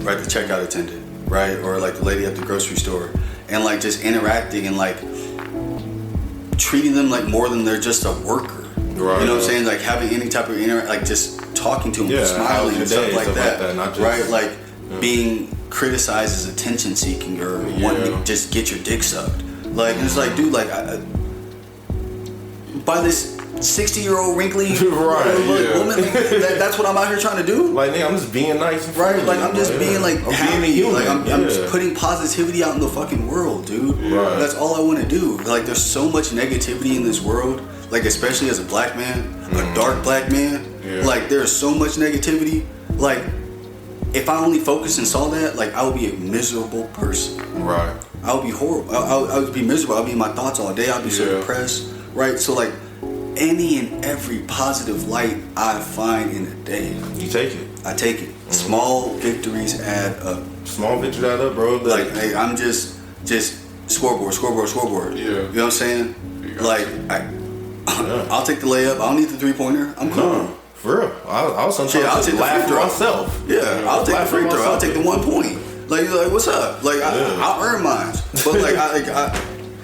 right, the checkout attendant, right, or like the lady at the grocery store, and like just interacting and like treating them like more than they're just a worker. Right. You know what I'm saying? Like having any type of like just talking to them, smiling and stuff like that. Not just, right? Like being criticized as attention seeking or wanting to just get your dick sucked. Like it's like, dude, like by this 60-year-old wrinkly Right, woman. That's what I'm out here trying to do. Like, nigga, I'm just being nice and friendly. Right, like I'm just being like I'm happy. being human. Like I'm just putting positivity out in the fucking world, dude. Right. That's all I want to do. Like there's so much negativity in this world. Like especially as a black man, a dark black man. Yeah. Like there's so much negativity. Like if I only focused and saw that, like I would be a miserable person. Right. I would be horrible. I would be miserable. I would be in my thoughts all day. I'd be so depressed. Right. So like any and every positive light I find in a day, You take it. I take it. Small victories add up. Small victory that up, bro. Like hey, I'm just scoreboard. Yeah. You know what I'm saying? Yeah. Like I'll take the layup. I don't need the 3-pointer. I'm cool. No, for real. I'll sometimes I'll take the laugh free for throw. myself. Yeah, I'll take the free throw. I'll take the 1 point. Like what's up? Like I'll earn mine. But like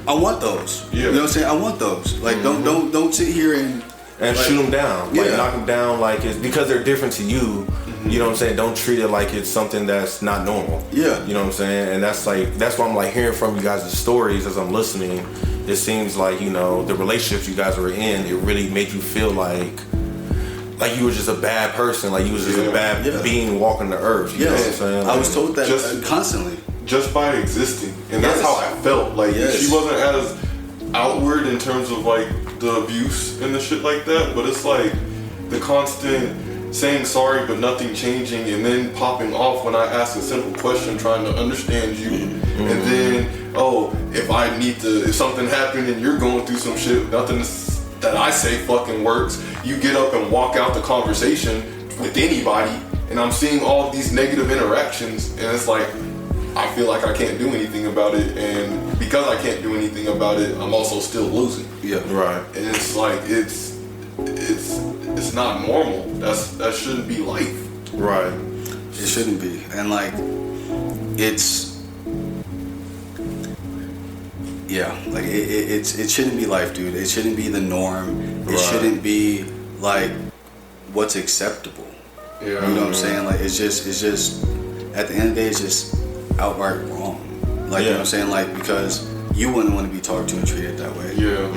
I want those. Yeah. You know what I'm saying? I want those. Like don't sit here and like, shoot them down. Like Yeah. knock them down like it's because they're different to you. You know what I'm saying? Don't treat it like it's something that's not normal. Yeah. You know what I'm saying? And that's why I'm like hearing from you guys' stories as I'm listening. It seems like, you know, the relationships you guys were in, it really made you feel like you were just a bad person, like you was just a bad being walking the earth. You know what I'm saying? I was told that Just- constantly. Just by existing, and that's how I felt. Like she wasn't as outward in terms of like the abuse and the shit like that, but it's like the constant saying sorry but nothing changing, and then popping off when I ask a simple question, trying to understand you, and then if something happened and you're going through some shit, nothing that I say fucking works. You get up and walk out the conversation with anybody, and I'm seeing all of these negative interactions, and it's like I feel like I can't do anything about it, and because I can't do anything about it, I'm also still losing. Yeah. Right. And it's like it's not normal. That shouldn't be life. Right. It shouldn't be. And like it shouldn't be life, dude. It shouldn't be the norm. It shouldn't be like what's acceptable. Yeah. You know what I'm saying? Like it's just at the end of the day it's just outright wrong. Like you know what I'm saying? Like because you wouldn't want to be talked to and treated that way. Yeah.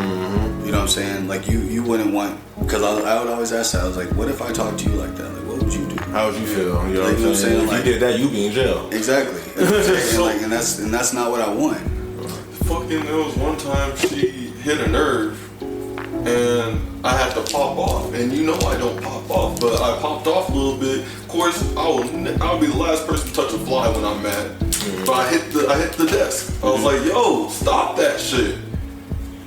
You know what I'm saying? Like you wouldn't want, because I would always ask that. I was like, what if I talked to you like that? Like what would you do? How would you feel? You know Like, what I'm saying? If like- you did that, you'd be in jail. Exactly. and that's not what I want. Fucking, there was one time she hit a nerve, and I had to pop off. And you know I don't pop off, but I popped off a little bit. Of course, I'll be the last person to touch a fly when I'm mad. But I hit the desk. I was like, yo, stop that shit.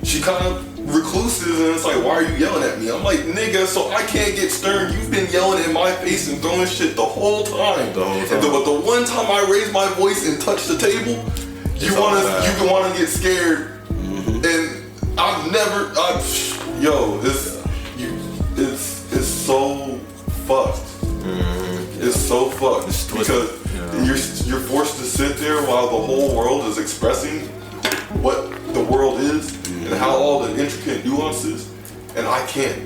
She kind of recluses, and it's like, why are you yelling at me? I'm like, nigga, so I can't get stern. You've been yelling in my face and throwing shit the whole time. But the one time I raise my voice and touch the table, you wanna get scared. And it's so fucked. It's so fucked because you're forced to sit there while the whole world is expressing what the world is and how all the intricate nuances, and I can't.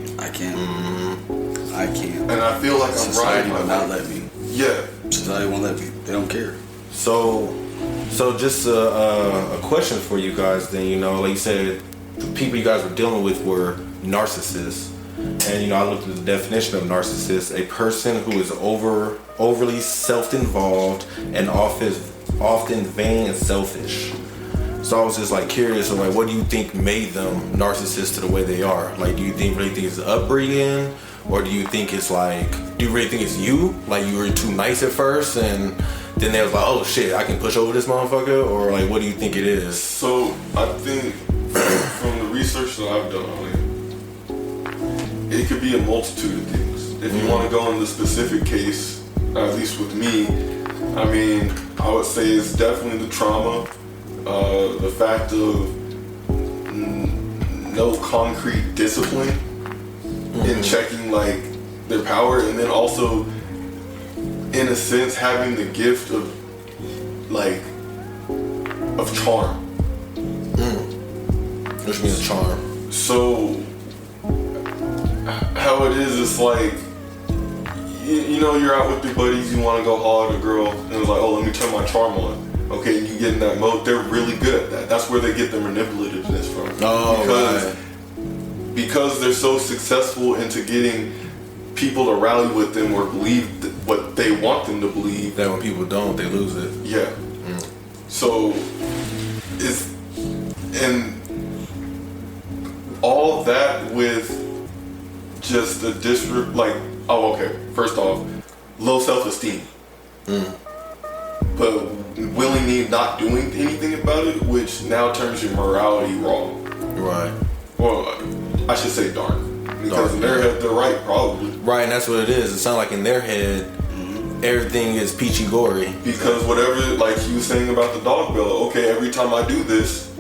And I feel like I'm Society riding will not let me. Yeah. Society won't let me. They don't care. So just a question for you guys then, you know, like you said, the people you guys were dealing with were narcissists. And, you know, I looked at the definition of narcissist, a person who is overly self-involved and often vain and selfish. So I was just like curious, like, what do you think made them narcissists to the way they are? Like, do you really think it's upbringing? Or do you think it's like, do you really think it's you? Like, you were too nice at first and then they was like, oh shit, I can push over this motherfucker? Or like, what do you think it is? So I think from the research that I've done on it, it could be a multitude of things. If you want to go in the specific case, at least with me, I mean, I would say it's definitely the trauma, the fact of no concrete discipline in checking like their power, and then also, in a sense, having the gift of charm. Which means charm. So how it is, it's like, you know, you're out with your buddies, you want to go holler at a girl, and it's like, oh, let me turn my charm on. Okay, you get in that mode. They're really good at that. That's where they get their manipulativeness from. Oh, because because they're so successful into getting people to rally with them or believe what they want them to believe. That when people don't, they lose it. Yeah. So and all that with just a first off, low self-esteem. But willingly not doing anything about it, which now turns your morality wrong. Right. Well, I should say dark. Because in their head, they're right, probably. Right, and that's what it is. It sounds like in their head, everything is peachy gory. Because whatever, like you were saying about the dog bill, okay, every time I do this,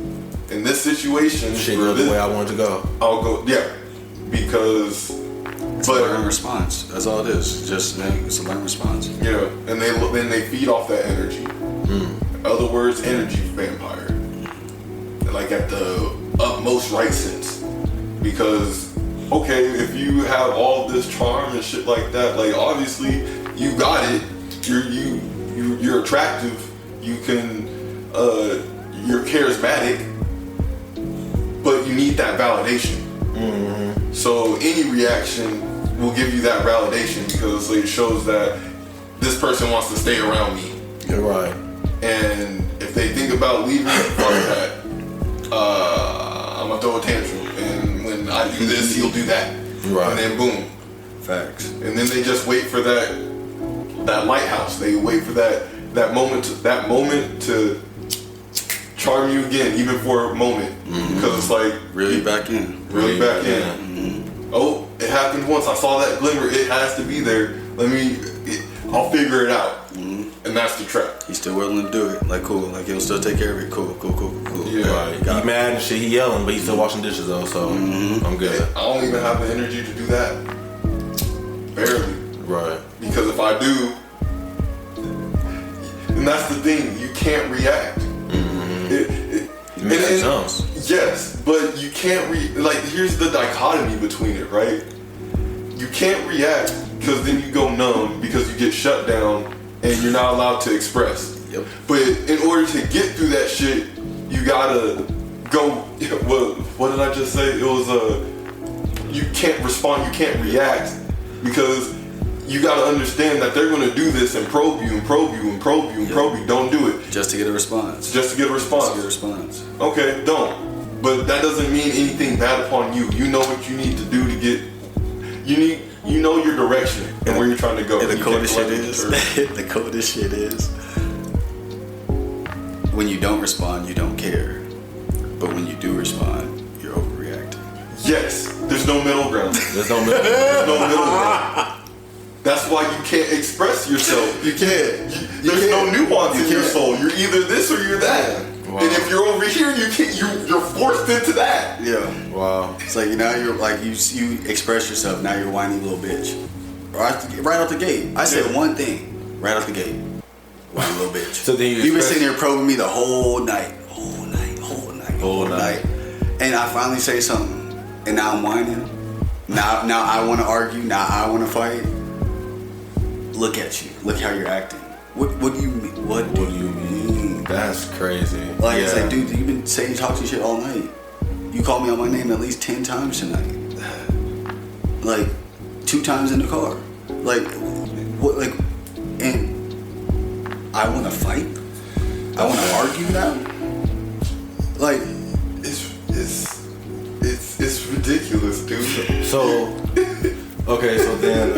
in this situation, shit goes the way I want it to go. I'll go, yeah. Because... It's a learned response. That's all it is. It's a learned response. Yeah, and then they feed off that energy. In other words, energy vampire. Like at the utmost right sense. Because, okay, if you have all this charm and shit like that, like obviously you got it. You're attractive. You can you're charismatic, but you need that validation. So any reaction will give you that validation because it shows that this person wants to stay around me. You're right. And if they think about leaving, fuck that. I'm gonna throw a tantrum, and when I do this, he'll do that. Right. And then boom. Facts. And then they just wait for that lighthouse. They wait for that moment to charm you again, even for a moment, because it's like Really back in. Oh, it happened once. I saw that glimmer. It has to be there. I'll figure it out. And that's the trap. He's still willing to do it. Like, cool. Like, he'll still take care of it. Cool. Yeah. Right. He mad and shit. He yelling, but he's still washing dishes though. So I'm good. I don't even have the energy to do that. Barely. Right. Because if I do, and that's the thing, you can't react. It makes sense. Yes, but you can't here's the dichotomy between it, right? You can't react because then you go numb because you get shut down and you're not allowed to express. Yep. But in order to get through that shit, you gotta go. What did I just say? It was you can't respond, you can't react because you gotta understand that they're gonna do this and probe you and probe you and probe you and probe you. Don't do it. Just to get a response. Okay, don't. But that doesn't mean anything bad upon you. You know what you need to do to get. You know your direction and where you're trying to go. And the coldest shit is, when you don't respond, you don't care. But when you do respond, you're overreacting. Yes, there's no middle ground. There's no middle ground. That's why you can't express yourself. You can't. There's no nuance in your soul. You're either this or you're that. Wow. And if you're over here, you can't. You're forced into that. Yeah. Wow. It's like now you're like you express yourself. Now you're a whiny little bitch. Right out the gate. I said one thing. Right out the gate. Whiny little bitch. So then you've been sitting there probing me the whole night. And I finally say something, and now I'm whining. Now I want to argue. Now I want to fight. Look at you. Look how you're acting. What do you mean? What do you mean? That's crazy. Like, it's like, dude, you've been saying toxic shit all night. You called me out my name at least 10 times tonight. Like, 2 times in the car. Like, what? Like, and I want to fight. I want to argue now. Like, it's ridiculous, dude. So, okay, so then,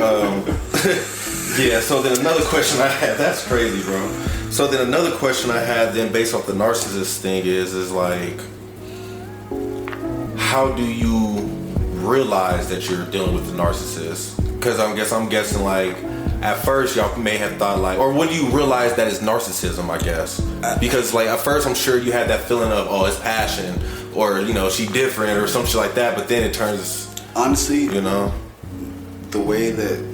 yeah, so then another question I had, that's crazy, bro. So then another question I had then based off the narcissist thing is like, how do you realize that you're dealing with the narcissist? Because I'm guessing like, at first y'all may have thought like, or when do you realize that it's narcissism, I guess? Because like at first I'm sure you had that feeling of, oh, it's passion, or, you know, she different or some shit like that, but then it turns, honestly, you know, the way that,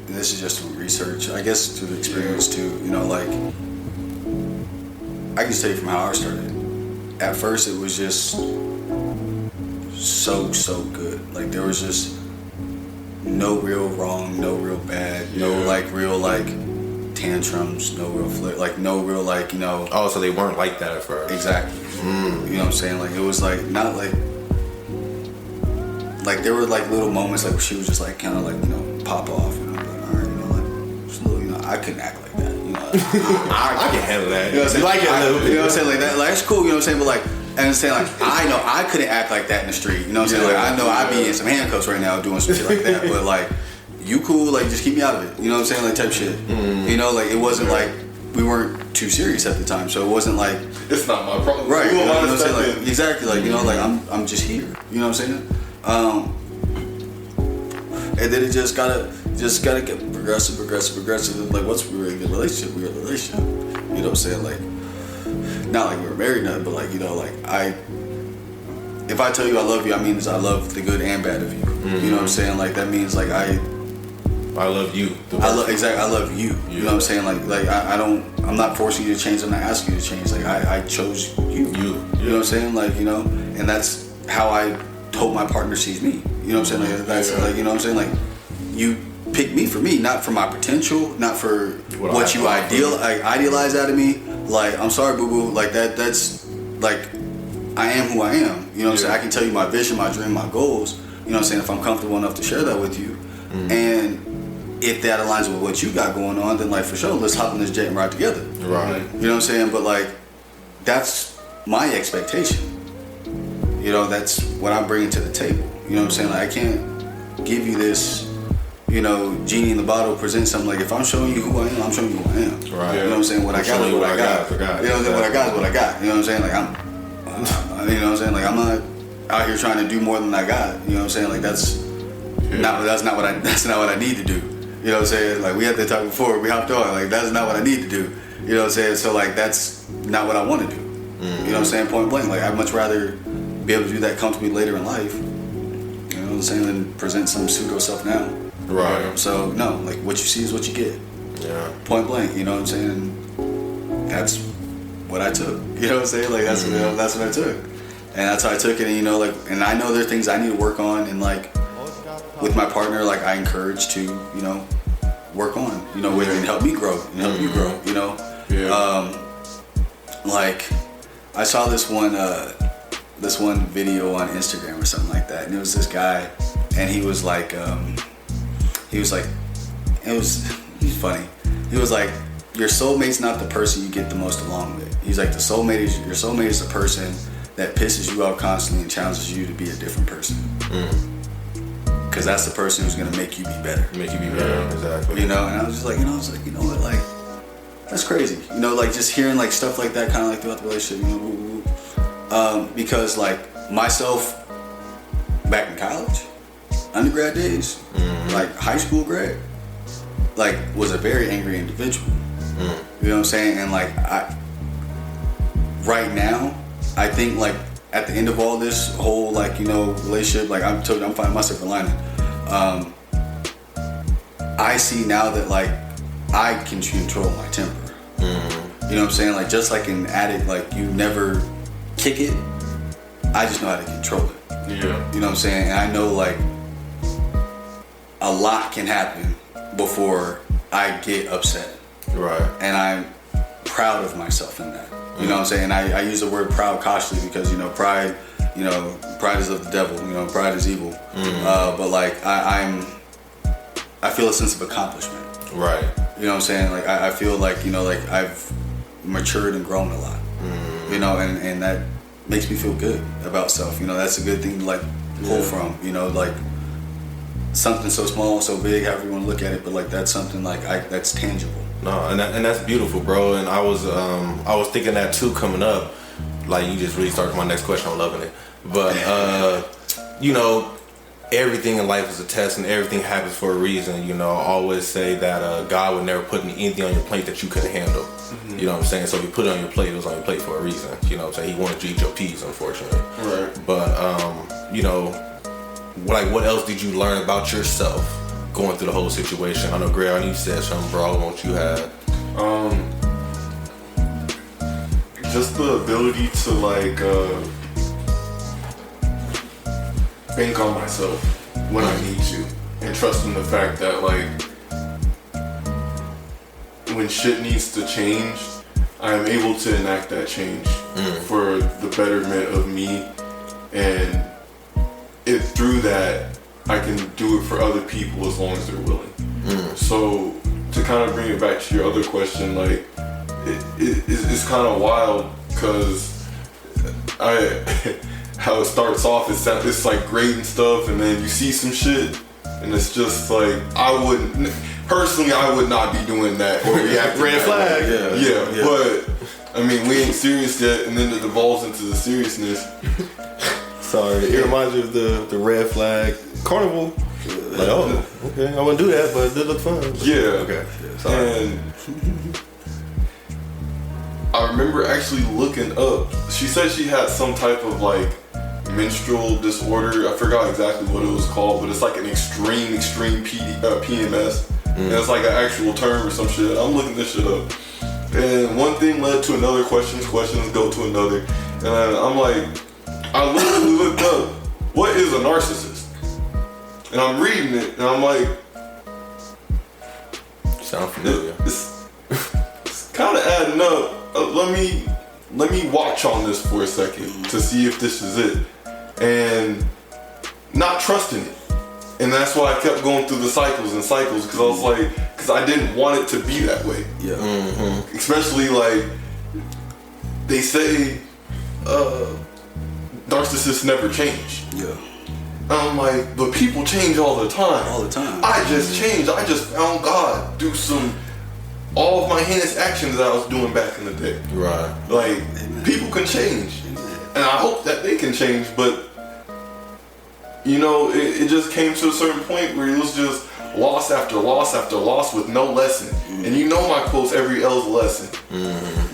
this is just from research, I guess through the experience too, you know, like, I can tell you from how I started. At first it was just so good. Like, there was just no real wrong, no real bad, no like real like tantrums, no real like no real like, you know. Oh, so they weren't like that at first. Exactly. You know what I'm saying? Like, it was like, not like, like there were like little moments like where she was just like kind of like, you know, pop off, you know, like, all right, you know, like just a little, you know, I couldn't act like that, you know. I can handle that. You know what I'm saying? Like it a little bit. You know what I'm saying? Like that, like that's cool. You know what I'm saying? But like, and I'm saying like, I know I couldn't act like that in the street. You know what I'm saying? Like I know I'd be in some handcuffs right now doing some shit like that. But like, you cool? Like just keep me out of it. You know what I'm saying? Like type shit. You know, like it wasn't like we weren't too serious at the time, so it wasn't like it's not my problem. Right? You know what I'm saying? Like exactly. Like you know, like I'm just here. You know what I'm saying? And then it just gotta get progressive. Like once we were in a relationship, we were in a relationship. You know what I'm saying? Like not like we were married, nothing, but like you know, like if I tell you I love you, I mean I love the good and bad of you. You know what I'm saying? Like that means like I love you. I love you. You know what I'm saying? Like I'm not forcing you to change. I'm not asking you to change. Like I chose you. You know what I'm saying? Like you know, and that's how I hope my partner sees me. You know what I'm saying? Like that's like you know what I'm saying? Like you pick me for me, not for my potential, not for what you idealize out of me. Like I'm sorry, boo boo. Like that's like I am who I am. You know what I'm saying? I can tell you my vision, my dream, my goals. You know what I'm saying? If I'm comfortable enough to share that with you, and if that aligns with what you got going on, then like for sure, let's hop in this jet and ride together. Right. You know what I'm saying? But like, that's my expectation. You know, that's what I'm bringing to the table. You know what I'm saying? Like I can't give you this, you know, genie in the bottle, present something. Like if I'm showing you who I am, I'm showing you who I am. Right. You know what I'm saying? What I got is what I got. You know what I'm saying? What I got is what I got. You know what I'm saying? Like you know what I'm saying? Like I'm not out here trying to do more than I got. You know what I'm saying? Like that's not what I need to do. You know what I'm saying? Like we had that talk before, we hopped on. Like that's not what I need to do. You know what I'm saying? So like that's not what I want to do. You know what I'm saying? Point blank. Like I'd much rather be able to do that comfortably later in life. You know what I'm saying? Than present some pseudo self now. Right. So no, like what you see is what you get. Yeah. Point blank. You know what I'm saying? That's what I took. You know what I'm saying? Like that's what I took. And that's how I took it. And you know, like, and I know there are things I need to work on. And like with my partner, like I encourage to, you know, work on, you know, with and help me grow and help you grow. You know. Yeah. Like I saw this one video on Instagram or something like that, and it was this guy, and he was like, he's funny. He was like, your soulmate's not the person you get the most along with. He's like, your soulmate is the person that pisses you out constantly and challenges you to be a different person. Because that's the person who's gonna make you be better. Exactly. You know, and I was just like, you know, you know what, like, that's crazy. You know, like just hearing like stuff like that, kind of like throughout the relationship. You know, because like myself, back in college, undergrad days, like high school grad, like was a very angry individual. You know what I'm saying? And like right now, I think like at the end of all this whole like, you know, relationship, like I'm finding myself aligning. I see now that like I can control my temper. You know what I'm saying? Like just like an addict, like you never kick it. I just know how to control it. Yeah. You know what I'm saying? And I know like a lot can happen before I get upset. Right. And I'm proud of myself in that. You know what I'm saying? I use the word proud cautiously because, you know, pride is of the devil. You know, pride is evil. But like I feel a sense of accomplishment. Right. You know what I'm saying? Like I feel like, you know, like I've matured and grown a lot. You know, and that makes me feel good about self. You know, that's a good thing to like pull from. You know, like something so small, so big, however you want to look at it, but like that's something like that's tangible. No, and that's beautiful, bro. And I was thinking that too coming up. Like you just really started my next question. I'm loving it. But you know, everything in life is a test, and everything happens for a reason. You know, I always say that God would never put anything on your plate that you couldn't handle. You know what I'm saying? So if you put it on your plate, it was on your plate for a reason. You know what I'm saying? He wanted you to eat your peas, unfortunately. Right. But you know, like what else did you learn about yourself going through the whole situation? I know, Greg, I know you said something, bro. I want you had. Just the ability to like bank on myself when I need to, and trust in the fact that like when shit needs to change, I am able to enact that change for the betterment of me, and through that, I can do it for other people as long as they're willing. So to kind of bring it back to your other question, like it's kind of wild because how it starts off, it's like great and stuff, and then you see some shit, and it's just like I would not be doing that or reacting. Red flag. Yeah, but I mean, we ain't serious yet, and then it devolves into the seriousness. Sorry, it reminds you of the red flag carnival. Like, oh, okay, I wouldn't do that, but it did look fun. Yeah. Okay. Sorry. And I remember actually looking up. She said she had some type of like menstrual disorder. I forgot exactly what it was called, but it's like an extreme PMS. And it's like an actual term or some shit. I'm looking this shit up. And one thing led to another, questions go to another. And I'm like, I literally looked up, what is a narcissist? And I'm reading it, and I'm like, Sound familiar. It's kind of adding up. Let me watch on this for a second to see if this is it. And not trusting it. And that's why I kept going through the cycles and cycles, because I was like, because I didn't want it to be that way. Yeah. Especially like, they say narcissists never change. Yeah. I'm like, but people change all the time. All the time. I just changed. I just found God do all of my heinous actions that I was doing back in the day. Right. Like, people can change. And I hope that they can change, but you know, it just came to a certain point where it was just loss after loss after loss with no lesson. And you know my quotes, every L's a lesson.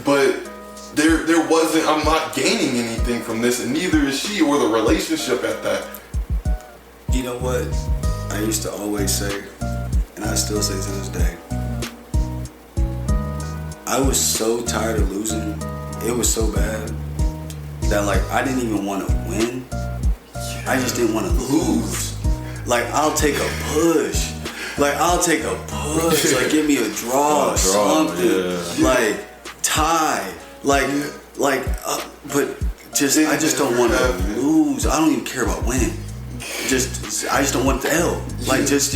But there wasn't, I'm not gaining anything from this, and neither is she or the relationship at that. You know what I used to always say, and I still say to this day, I was so tired of losing. It was so bad that like I didn't even want to win. I just didn't want to lose. Like, I'll take a push. Like, give me a draw or something. Yeah. Like, tie. Like, but just, I just don't want to lose. I don't even care about winning. I just don't want the L. Like, just,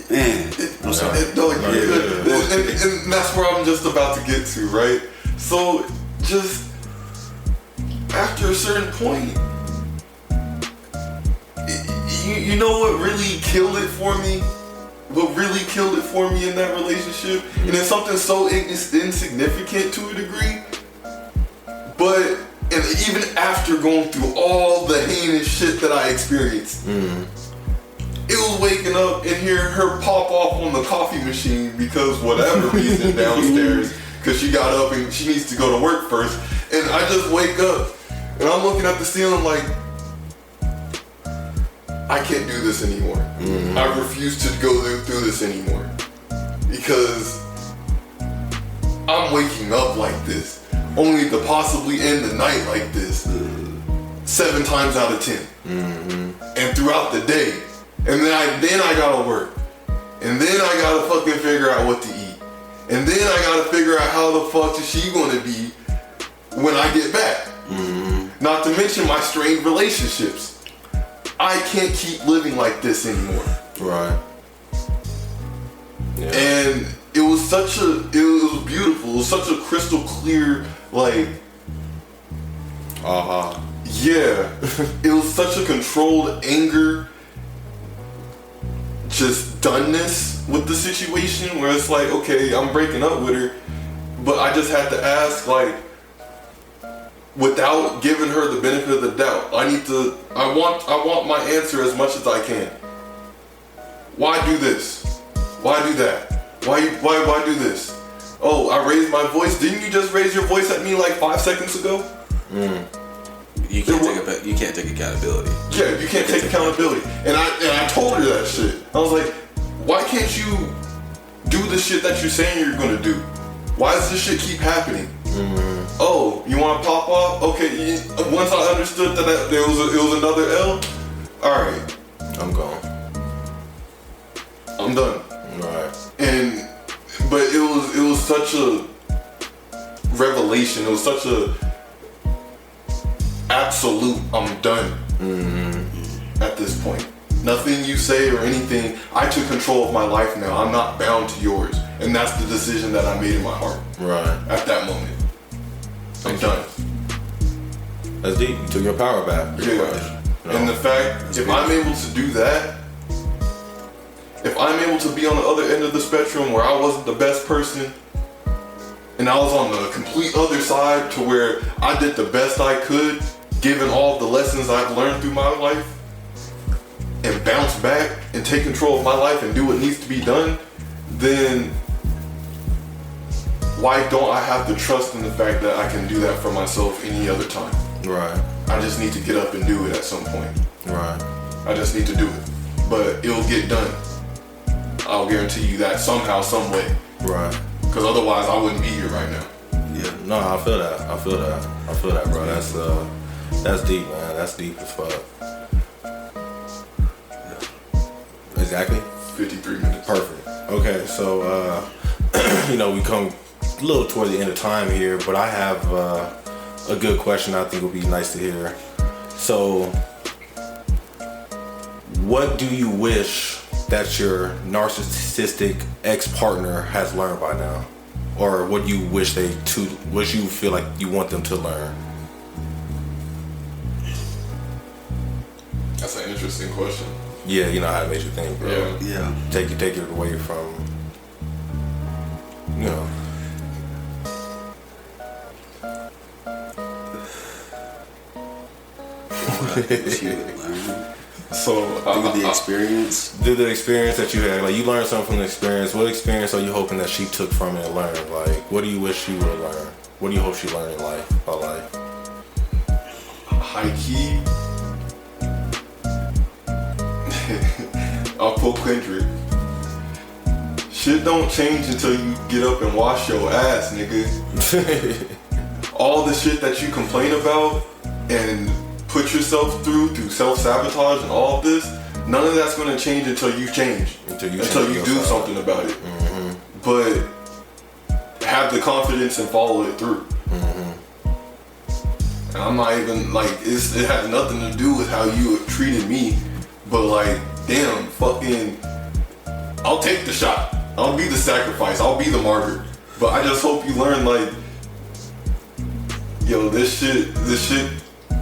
man. I'm sorry. And that's where I'm just about to get to, right? So, just after a certain point, you know what really killed it for me? What really killed it for me in that relationship? And it's something so insignificant to a degree, but and even after going through all the heinous shit that I experienced, it was waking up and hearing her pop off on the coffee machine because whatever reason downstairs, because she got up and she needs to go to work first. And I just wake up and I'm looking at the ceiling like, I can't do this anymore. I refuse to go through this anymore because I'm waking up like this, only to possibly end the night like this 7 times out of 10. And throughout the day. And then I gotta work. And then I gotta fucking figure out what to eat. And then I gotta figure out how the fuck is she gonna be when I get back. Not to mention my strained relationships. I can't keep living like this anymore. Right. Yeah. And it was beautiful. It was such a crystal clear, like, yeah. It was such a controlled anger, just doneness with the situation where it's like, okay, I'm breaking up with her, but I just had to ask, like, without giving her the benefit of the doubt. I want my answer as much as I can. Why do this? Why do that? Why do this? Oh, I raised my voice. Didn't you just raise your voice at me like 5 seconds ago? You can't take accountability. Yeah, you can't take accountability. And I told her that shit. I was like, why can't you do the shit that you're saying you're gonna do? Why does this shit keep happening? Oh, you want to pop off? Okay. Once I understood that it was another L. All right, I'm gone. I'm done. Right. But it was such a revelation. It was such a absolute absolute, I'm done at this point. Nothing you say or anything, I took control of my life now. I'm not bound to yours. And that's the decision that I made in my heart. Right. At that moment. I'm done. That's deep. You took your power back. Yeah. And the fact, if I'm able to do that, if I'm able to be on the other end of the spectrum where I wasn't the best person, and I was on the complete other side to where I did the best I could, given all the lessons I've learned through my life, and bounce back and take control of my life and do what needs to be done, then why don't I have the trust in the fact that I can do that for myself any other time? Right. I just need to get up and do it at some point. Right. I just need to do it. But it'll get done. I'll guarantee you that somehow, some way. Right. Because otherwise I wouldn't be here right now. Yeah. No, I feel that, bro. That's deep, man. That's deep as fuck. Exactly. 53 minutes. Perfect. Okay, so we come a little toward the end of time here, but I have a good question I think would be nice to hear. So, what do you wish that your narcissistic ex-partner has learned by now? Or what do you wish what you feel like you want them to learn? That's an interesting question. Yeah, you know how it makes you think, bro. Yeah. Take it away from, So through the experience. Through the experience that you had, like you learned something from the experience. What experience are you hoping that she took from it and learned? Like, what do you wish she would have learned? What do you hope she learned in life, about life? High key. I'll quote Kendrick. Shit don't change until you get up and wash your ass, nigga. All the shit that you complain about and put yourself through self-sabotage and all of this, none of that's gonna change until you change. Until you do something about it. Mm-hmm. But have the confidence and follow it through. Mm-hmm. And I'm not even like, it has nothing to do with how you have treated me, but like, damn, fucking, I'll take the shot. I'll be the sacrifice. I'll be the martyr. But I just hope you learn, like, yo, this shit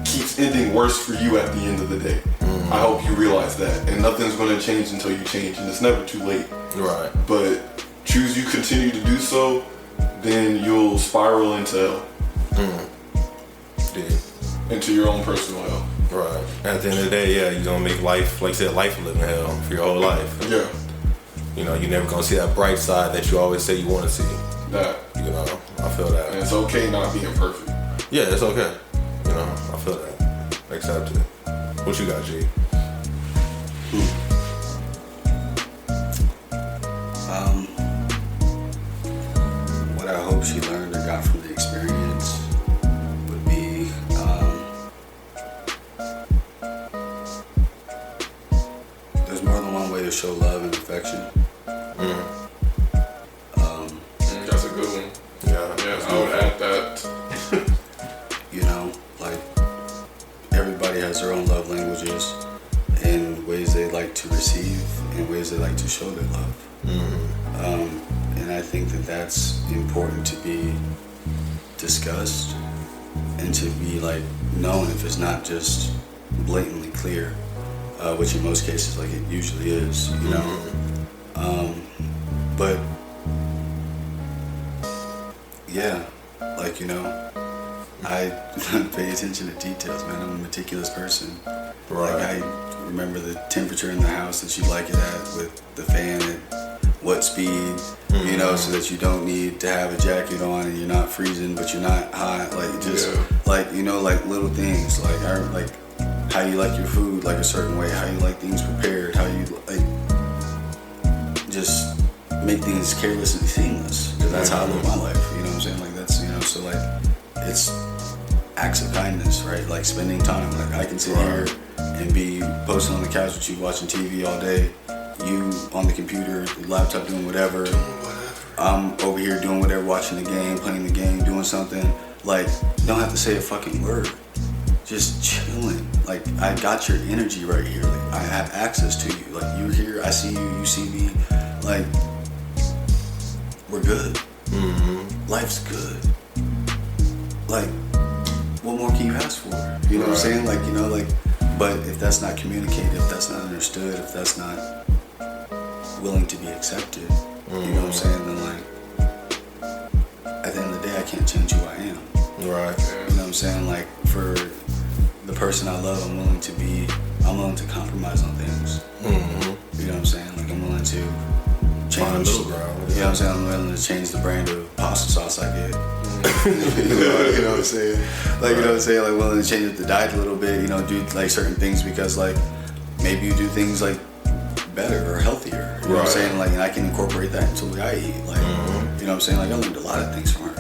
keeps ending worse for you at the end of the day. Mm-hmm. I hope you realize that. And nothing's gonna change until you change, and it's never too late. Right. But choose you continue to do so, then you'll spiral into hell. Yeah. Into your own personal hell. Right. At the end of the day, yeah, you're gonna make life, like you said, life a living hell for your whole life. Yeah. You're never gonna see that bright side that you always say you want to see. That. I feel that. And it's okay not being perfect. Yeah, it's okay. I feel that. Accept it. What you got, G? What I hope she learned or got from the experience would be there's more than one way to show love and affection. That's a good one. Yeah, I would add that. Like everybody has their own love languages and ways they like to receive and ways they like to show their love. And I think that that's important to be discussed and to be like known if it's not just blatantly clear, which in most cases like it usually is, but yeah, like I pay attention to details, man. I'm a meticulous person. Right. Like I remember the temperature in the house that you like it at, with the fan at what speed, so that you don't need to have a jacket on and you're not freezing but you're not hot. Like just like like little things, like how you like your food like a certain way, how you like things prepared, how you like just make things careless and seamless. Because that's how I live my life. You know what I'm saying? Like that's so like it's acts of kindness, right? Like spending time. Like I can sit here and be posting on the couch with you watching TV all day, you on the computer, the laptop doing whatever. I'm over here doing whatever, watching the game, playing the game, doing something. Like, don't have to say a fucking word. just chilling. Like, I got your energy right here. Like, I have access to you. Like, you're here, I see you, you see me. Like, we're good. Life's good. Like, what more can you ask for? You know what I'm saying? Like, you know, like, but if that's not communicated, if that's not understood, if that's not willing to be accepted, you know what I'm saying? Then, like, at the end of the day, I can't change who I am. Right. You know what I'm saying? Like, for the person I love, I'm willing to compromise on things. You know what I'm saying? Like, I'm willing to change. Find a middle ground. You know what I'm saying? I'm willing to change the brand of pasta sauce I get. You know what I'm saying? Like, you know what I'm saying? Like, willing to change up the diet a little bit, you know, do like certain things because, like, maybe you do things like better or healthier. You know what I'm saying? Like, and I can incorporate that into what I eat. Like, you know what I'm saying? Like, I learned a lot of things from her.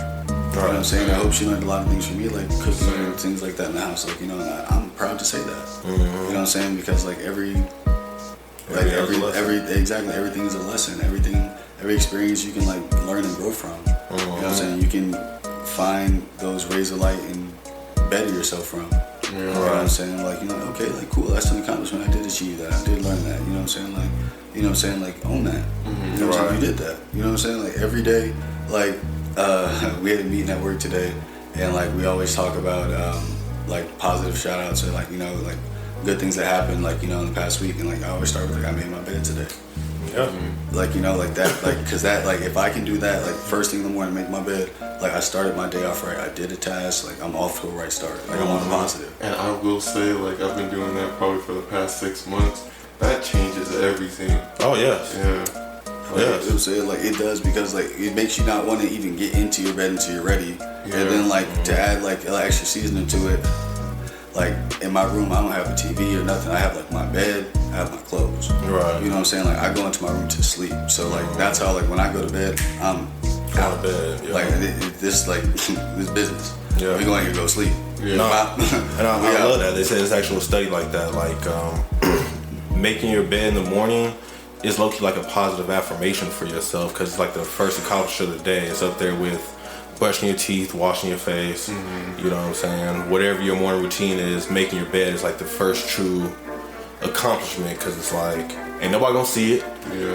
You know what I'm saying? I hope she learned a lot of things from me, like cooking and things like that in the house. Like, you know, and I'm proud to say that. You know what I'm saying? Because like everything is a lesson. Every experience you can like learn and grow from. You know what I'm saying? You can find those rays of light and better yourself from. You know what I'm saying? Like, you know, okay, like cool, that's an accomplishment. I did achieve that. I did learn that. You know what I'm saying? Like, you know what I'm saying? Like, own that. You know what I'm saying? You did that. You know what I'm saying? Like every day, like. We had a meeting at work today, and like we always talk about like positive shout outs or like, you know, like good things that happened, like, you know, in the past week, and like I always start with like I made my bed today. Like, you know, like that, like, because that, like, if I can do that, like first thing in the morning, make my bed, like I started my day off right, I did a task, like I'm off to a right start, like I'm on a positive. And I will say, like, I've been doing that probably for the past 6 months. That changes everything. Oh yes. Yeah. Like, it was, like it does, because like it makes you not want to even get into your bed until you're ready, and then like to add like extra seasoning to it. Like in my room, I don't have a TV or nothing. I have like my bed, I have my clothes. Right. You know what I'm saying? Like I go into my room to sleep. So like that's how like when I go to bed, I'm out of bed. Yeah. Like this like this business. Yeah. We going to go sleep. Yeah. No, and I love that. They said it's actual study like that. Like making your bed in the morning is low-key like a positive affirmation for yourself, because it's like the first accomplishment of the day. It's up there with brushing your teeth, washing your face. You know what I'm saying? Whatever your morning routine is, making your bed is like the first true accomplishment, because it's like ain't nobody gonna see it.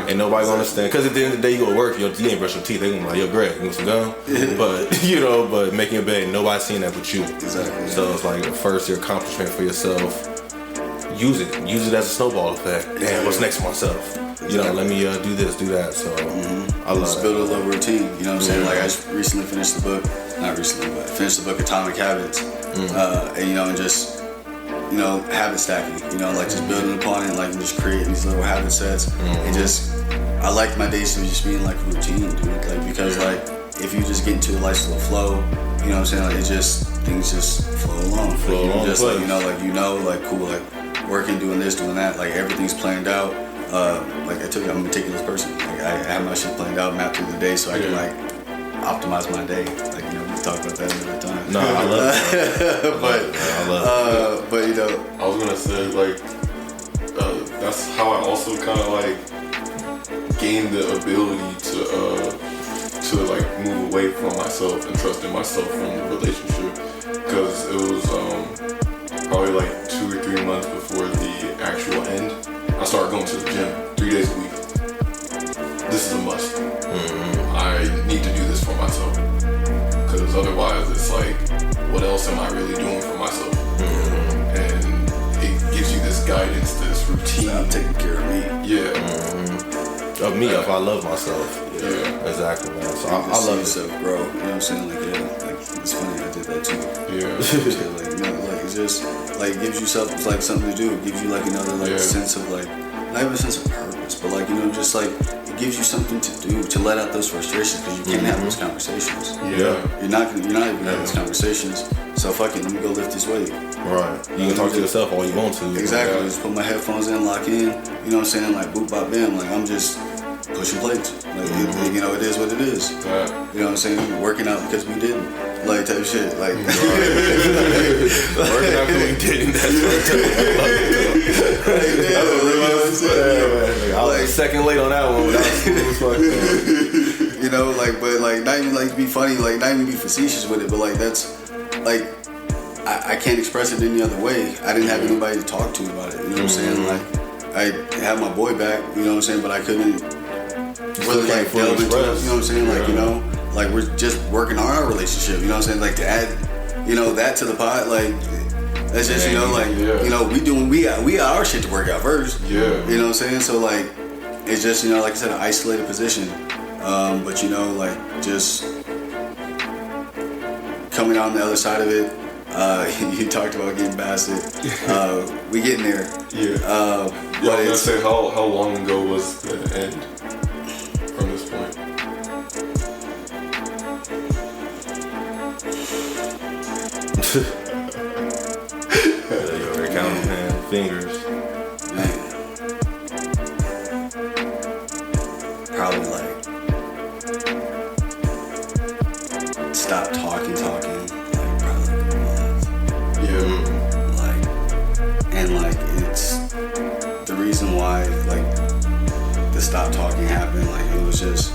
Ain't nobody gonna understand. Because at the end of the day, you go to work, you ain't brush your teeth. They gonna be like, yo, Greg, you want some gum? But you know, but making your bed, nobody's seeing that but you. Exactly. So it's like the first your accomplishment for yourself. Use it as a snowball effect. Damn, what's next for myself? You know, let me do this, do that. So I love just build a little routine. You know what I'm saying? Like I just recently finished the book, not recently, but I finished the book Atomic Habits, and you know, and just, you know, habit stacking. You know, like just building upon it, like just creating these little habit sets, and just I like my days to just being like routine, dude. Like because like if you just get into a nice little flow, you know what I'm saying? Like it just things just flow along. Like, just like you know, like cool, like working, doing this, doing that, like everything's planned out. Like I told you, I'm a meticulous person. Like I have my shit planned out, mapped through the day, so I can like optimize my day. Like, you know, we talk about that another time. No, I love that. But you know, I was gonna say like that's how I also kind of like gained the ability to like move away from myself and trust in myself from the relationship, because it was probably like 2 or 3 months before the actual end. I started going to the gym 3 days a week. This is a must. I need to do this for myself, because otherwise it's like, what else am I really doing for myself? And it gives you this guidance, this routine. I'm taking care of me. Of me, if I love myself. Exactly, man. So I love yourself, bro. You know what I'm saying? Like, like it's funny, I did that too. Like, you know, like it's just like it gives you like something to do. It gives you like another like sense of like, not even a sense of purpose, but like, you know, just like it gives you something to do, to let out those frustrations, because you can't have those conversations. You're not even gonna have those conversations. So fuck it, let me go lift this weight. Right. You can talk to yourself all you want to. Exactly. Just put my headphones in, lock in. You know what I'm saying? Like boop bop bam. Like I'm just pushing plates. Like you know, it is what it is. You know what I'm saying? Working out because we didn't. Like type of shit. Like working out because we didn't. That's I was like, second late on that one. You know, like, but like not even like be funny, like not even be facetious with it, but like that's like I can't express it any other way. I didn't have anybody to talk to about it. You know what I'm saying? Like, I had my boy back. You know what I'm saying? But I couldn't really like delve into it. You know what I'm saying? Like, you know, like we're just working on our relationship. You know what I'm saying? Like to add, you know, that to the pot. Like that's just, you know, like you know, we got our shit to work out first. Yeah. You know what I'm saying? So like, it's just, you know, like I said, an isolated position. But you know, like just coming out on the other side of it. You talked about getting past it. We getting there. Yeah. I was gonna say, how long ago was the end from this point? You already counting fingers. Man. Probably like stop talking. Like probably like a month. Yeah. Like, and like it's the reason why like the stop talking happened. Like it was just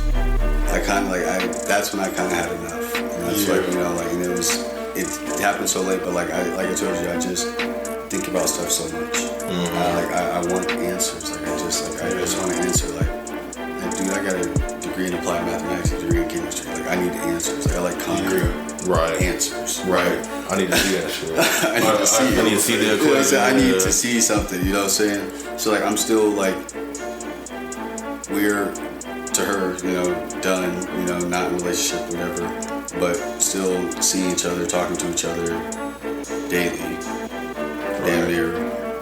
that's when I kind of had enough. And that's like, you know, like, and it happened so late. But like I told you, I just think about stuff so much. I want answers. Like I just want to answer. Like dude, I got a degree in applied mathematics, a degree in chemistry. Like I need answers. Like I like concrete answers. Right. I need to see that shit. I need to see. I need to see the equation. I need to see something. You know what I'm saying? So like I'm still like we're to her, you know, done, you know, not in a relationship, whatever, but still seeing each other, talking to each other daily, damn near,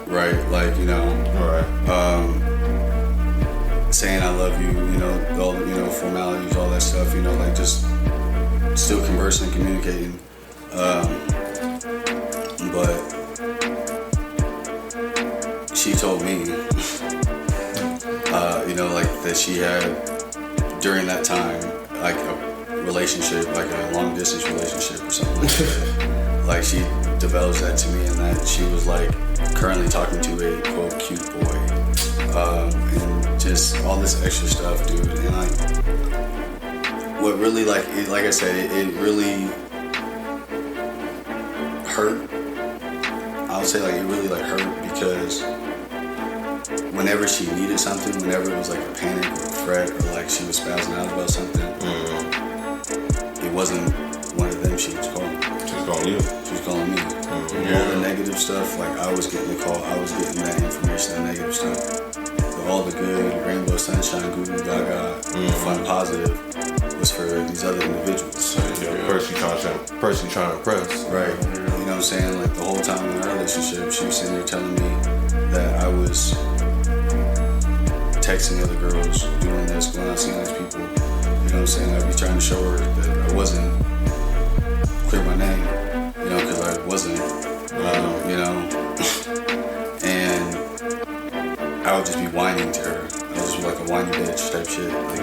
right? Like, you know, saying I love you, you know, all, you know, formalities, all that stuff, you know, like just still conversing, communicating, but she told me, you know, like that she had during that time, like a relationship, like a long distance relationship or something like that. Like she develops that to me, and that she was like currently talking to a quote cute boy, and just all this extra stuff, dude. And like, what really like I said, it really hurt. I would say like it really like hurt because whenever she needed something, whenever it was like a panic or a fret or like she was spazzing out about something, it wasn't one of them she was calling. She was calling you. She was calling me. All the negative stuff, like I was getting the call, I was getting that information, the negative stuff. But all the good, rainbow, sunshine, goo goo gaga, fun, positive was for these other individuals. Person trying to impress. Right. You know what I'm saying? Like the whole time in our relationship, she was sitting there telling me that I was texting other girls, doing this, going out seeing these people. You know what I'm saying? I'd be trying to show her that I wasn't, clear my name, you know, because I wasn't, you know, and I would just be whining to her. I was just like a whiny bitch type shit. Like,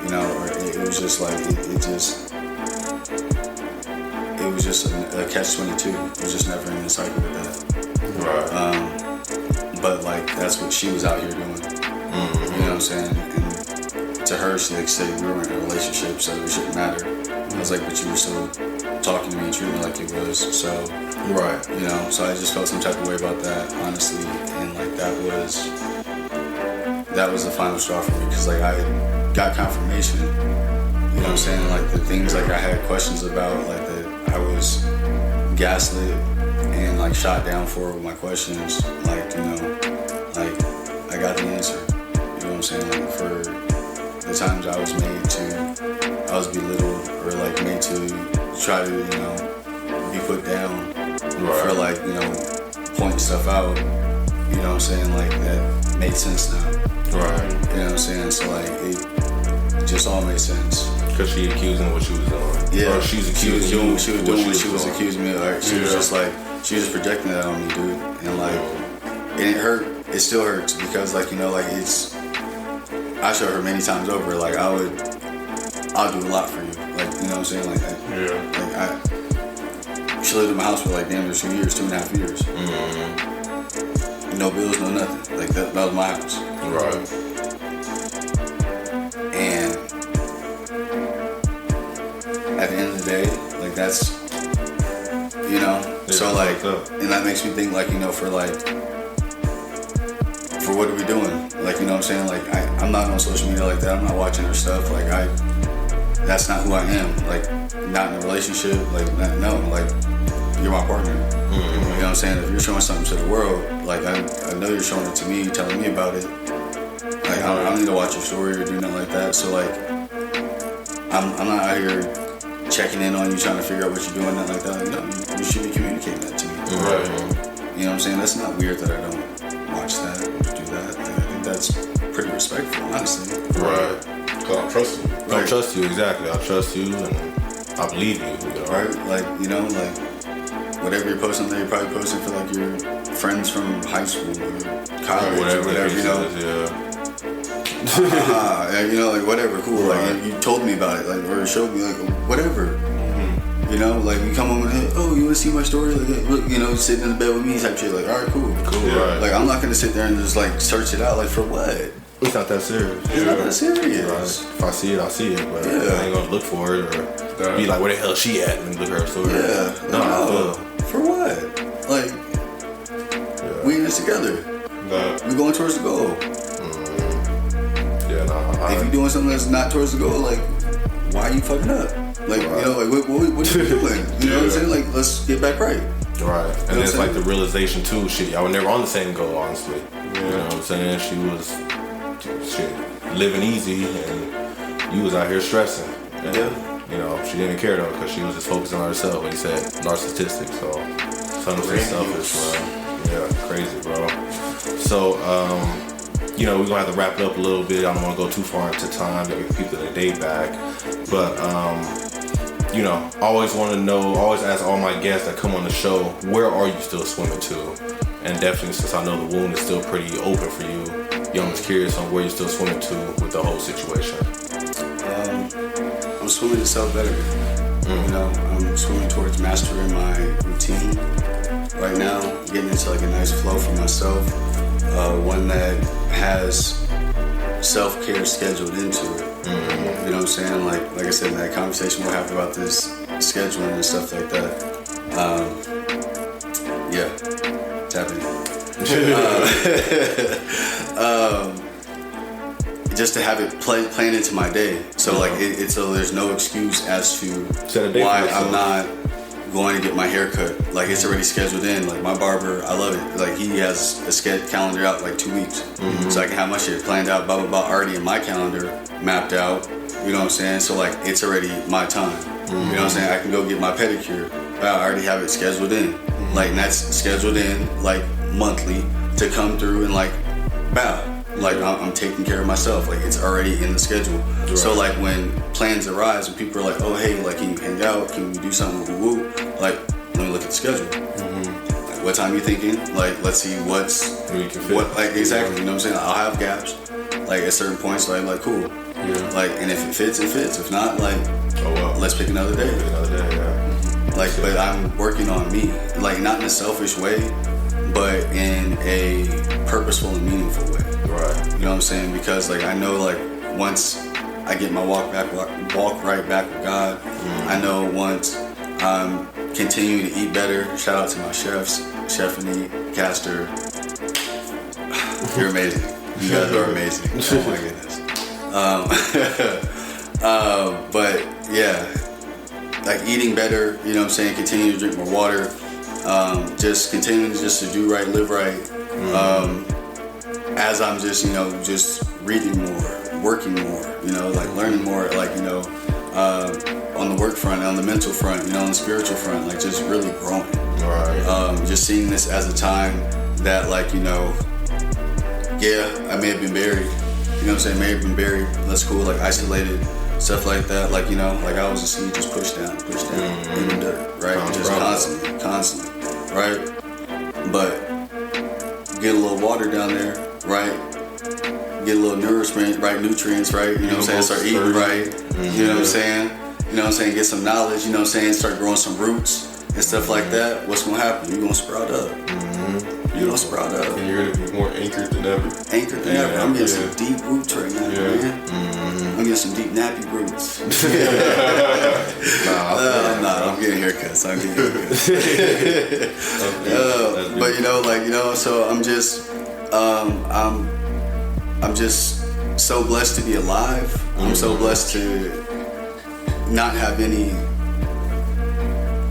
you know, or it was just like, it was just a catch-22. It was just never in the cycle with that. But like, that's what she was out here doing. You know what I'm saying? And to her, she like said we were in a relationship, so it shouldn't matter. I was like, but you were still talking to me and treating me like it was. So, you know, so I just felt some type of way about that, honestly. And like that was the final straw for me, because like I got confirmation. You know what I'm saying? Like the things like I had questions about, like that I was gaslit and like shot down for with my questions. Like, you know, like I got the answer. You know what I'm saying? Like for the times I was belittled or like made to try to, you know, be put down for like, you know, pointing stuff out. You know what I'm saying? Like that made sense now. You know what I'm saying? So like it just all made sense. Because she accusing what she was doing. Yeah. Or she's accusing you. She was doing what she was accusing me of. Like, she was just like, she was projecting that on me, dude. And like, and it hurt. It still hurts because like, you know, like it's, I showed her many times over, like I'll do a lot for you. Like, you know what I'm saying? Like, she lived in my house for like damn near 2 years, 2.5 years. No bills, no nothing. Like that was my house. And at the end of the day, like that's, you know, So like, and that makes me think like, you know, for what are we doing? Like, you know what I'm saying? Like, I'm not on social media like that. I'm not watching her stuff. Like, that's not who I am. Like, not in a relationship. Like, no. Like, you're my partner. Mm-hmm. You know what I'm saying? If you're showing something to the world, like, I know you're showing it to me, telling me about it. Like, I don't need to watch your story or do nothing like that. So, like, I'm not out here checking in on you, trying to figure out what you're doing, nothing like that. Like, no, you should be communicating that to me. Right. You know what I'm saying? That's not weird that I don't watch that or do that. Like, I think that's pretty respectful, honestly. Right. Because I trust you. I trust you, exactly. I trust you and I believe you. You know? Right? Like, you know, like, whatever you're posting there, you're probably posting for, like, your friends from high school or college or whatever, you know? You know, like, whatever, cool. Right. Like, you told me about it, like, or showed me, like, whatever. Mm-hmm. You know, like, you come home and, hey, oh, you want to see my story? Like, look, you know, sitting in the bed with me type shit. Like, all right, cool. Yeah. Right. Like, I'm not going to sit there and just, like, search it out. Like, for what? It's not that serious. It's not that serious. Right. If I see it, I'll see it. But I ain't gonna look for it or be like, where the hell is she at? And look at her story. Yeah. No. For what? Like, we in this together. We going towards the goal. Yeah, nah. If you doing something that's not towards the goal, like, why are you fucking up? Like, you know, like, what are you doing? You know what I'm saying? Like, let's get back right. Right. And it's like the realization too, shit, y'all were never on the same goal, honestly. You know what I'm saying? She was living easy and you was out here stressing. And, you know, she didn't care though, because she was just focusing on herself. Like you said, narcissistic, so something selfish, bro. Yeah, crazy, bro. So, you know, we're gonna have to wrap it up a little bit. I don't wanna go too far into time to get people their day back. But you know, always ask all my guests that come on the show, where are you still swimming to? And definitely, since I know the wound is still pretty open for you, I'm just curious on where you're still swimming to with the whole situation. I'm swimming to self-better. You know, I'm swimming towards mastering my routine right now, getting into like a nice flow for myself, one that has self-care scheduled into it. You know what I'm saying? Like I said, in that conversation we'll have about this scheduling and stuff like that. Yeah, tap in. Just to have it planned into my day, so like so there's no excuse as to why I'm not going to get my hair cut. Like, it's already scheduled in. Like, my barber, I love it. Like, he has a calendar out like 2 weeks, so I can have my shit planned out, blah blah blah, already in my calendar, mapped out. You know what I'm saying? So like, it's already my time. You know what I'm saying? I can go get my pedicure. I already have it scheduled in. Like, and that's scheduled in like monthly to come through and like, bow. Like, I'm taking care of myself. Like, it's already in the schedule. Right. So like, when plans arise and people are like, oh hey, like, can you hang out? Can we do something? Woo woo. Like, let me look at the schedule. Like, what time you thinking? Like, let's see like, exactly. You know what I'm saying? I'll have gaps. Like, at certain points, so I'm like, cool. Yeah. Like, and if it fits, it fits. If not, like, oh well, let's pick another day. Yeah. Like, but I'm working on me. Like, not in a selfish way, but in a purposeful and meaningful way. Right. You know what I'm saying? Because like, I know, like, once I get my walk right back with God, I know once I'm continuing to eat better. Shout out to my chefs, Stephanie, Castor. You're amazing. You guys are amazing. Oh my goodness. But yeah, like, eating better, you know what I'm saying, continuing to drink more water, just continuing just to do right, live right, as I'm just, you know, just reading more, working more, you know, like, learning more, like, you know, on the work front, on the mental front, you know, on the spiritual front, like, just really growing. Right. Just seeing this as a time that, like, you know, yeah, I may have been buried. You know what I'm saying? May have been buried. That's cool. Like, isolated, stuff like that. Like, you know, like, I was a seed just pushed down in the dirt, right? Just constantly, right? But get a little water down there, right? Get a little nourishment, right? Nutrients, right? You know what I'm saying? Start eating right. You know what I'm saying? You know what I'm saying? Get some knowledge. You know what I'm saying? Start growing some roots and stuff like that. What's gonna happen? You're gonna sprout up. You You don't sprout up. And you're gonna be more anchored than ever. Anchored than ever. I'm getting some deep roots right now, man. I'm getting some deep nappy roots. I'm not. I'm getting haircuts. But so I'm just so blessed to be alive. I'm so blessed to not have any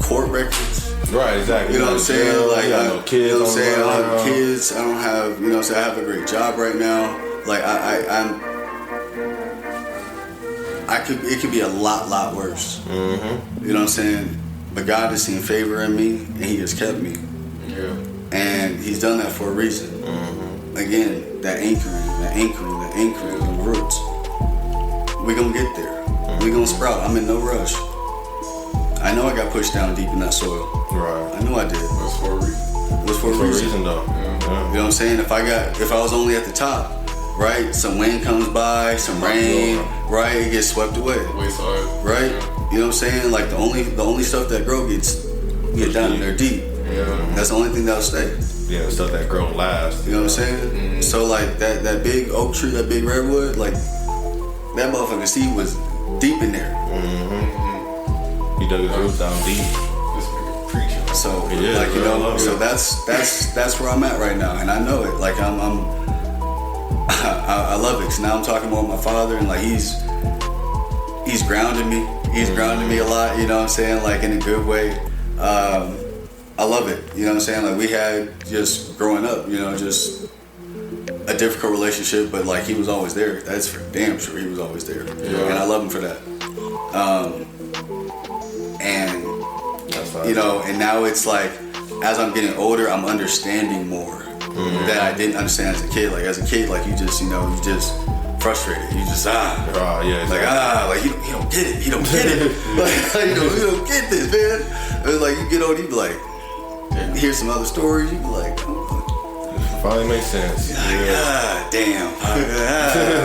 court records. Right, exactly. You know what I'm saying? Like, no kids. You know what I'm saying? I don't have kids. I don't have, you know what I'm saying? I have a great job right now. Like, it could be a lot worse. Mm-hmm. You know what I'm saying? But God has seen favor in me, and He has kept me. Yeah. And He's done that for a reason. Mm-hmm. Again, that anchoring, the roots. We gonna get there. Mm-hmm. We gonna sprout. I'm in no rush. I know I got pushed down deep in that soil. Right. I know I did. That's for a reason. It was for a reason though. Yeah. You know what I'm saying? If I was only at the top, right? Some wind comes by, some rain, right? It gets swept away. Wayside. Right? Yeah. You know what I'm saying? Like the only stuff that grow get down in there deep. Yeah. That's the only thing that'll stay. Yeah, the stuff that grow last. You know what I'm saying? Mm-hmm. So like that big oak tree, that big redwood, like that motherfucking seed was deep in there. Mm-hmm. He dug his roots down deep. This nigga preaching. So like so that's where I'm at right now, and I know it. Like I love it. Cause now I'm talking more with my father, and like he's grounding me. He's grounding me a lot. You know what I'm saying? Like in a good way. I love it. You know what I'm saying? Like we had just growing up, just a difficult relationship, but like he was always there. That's for damn sure. He was always there, and I love him for that. And and now it's like as I'm getting older, I'm understanding more that I didn't understand as a kid. Like as a kid, like you just frustrated. You just like you don't get it. You don't get it. Like you don't get this, man. And like you get older, you be like, you hear some other stories, you be like, finally makes sense. God damn.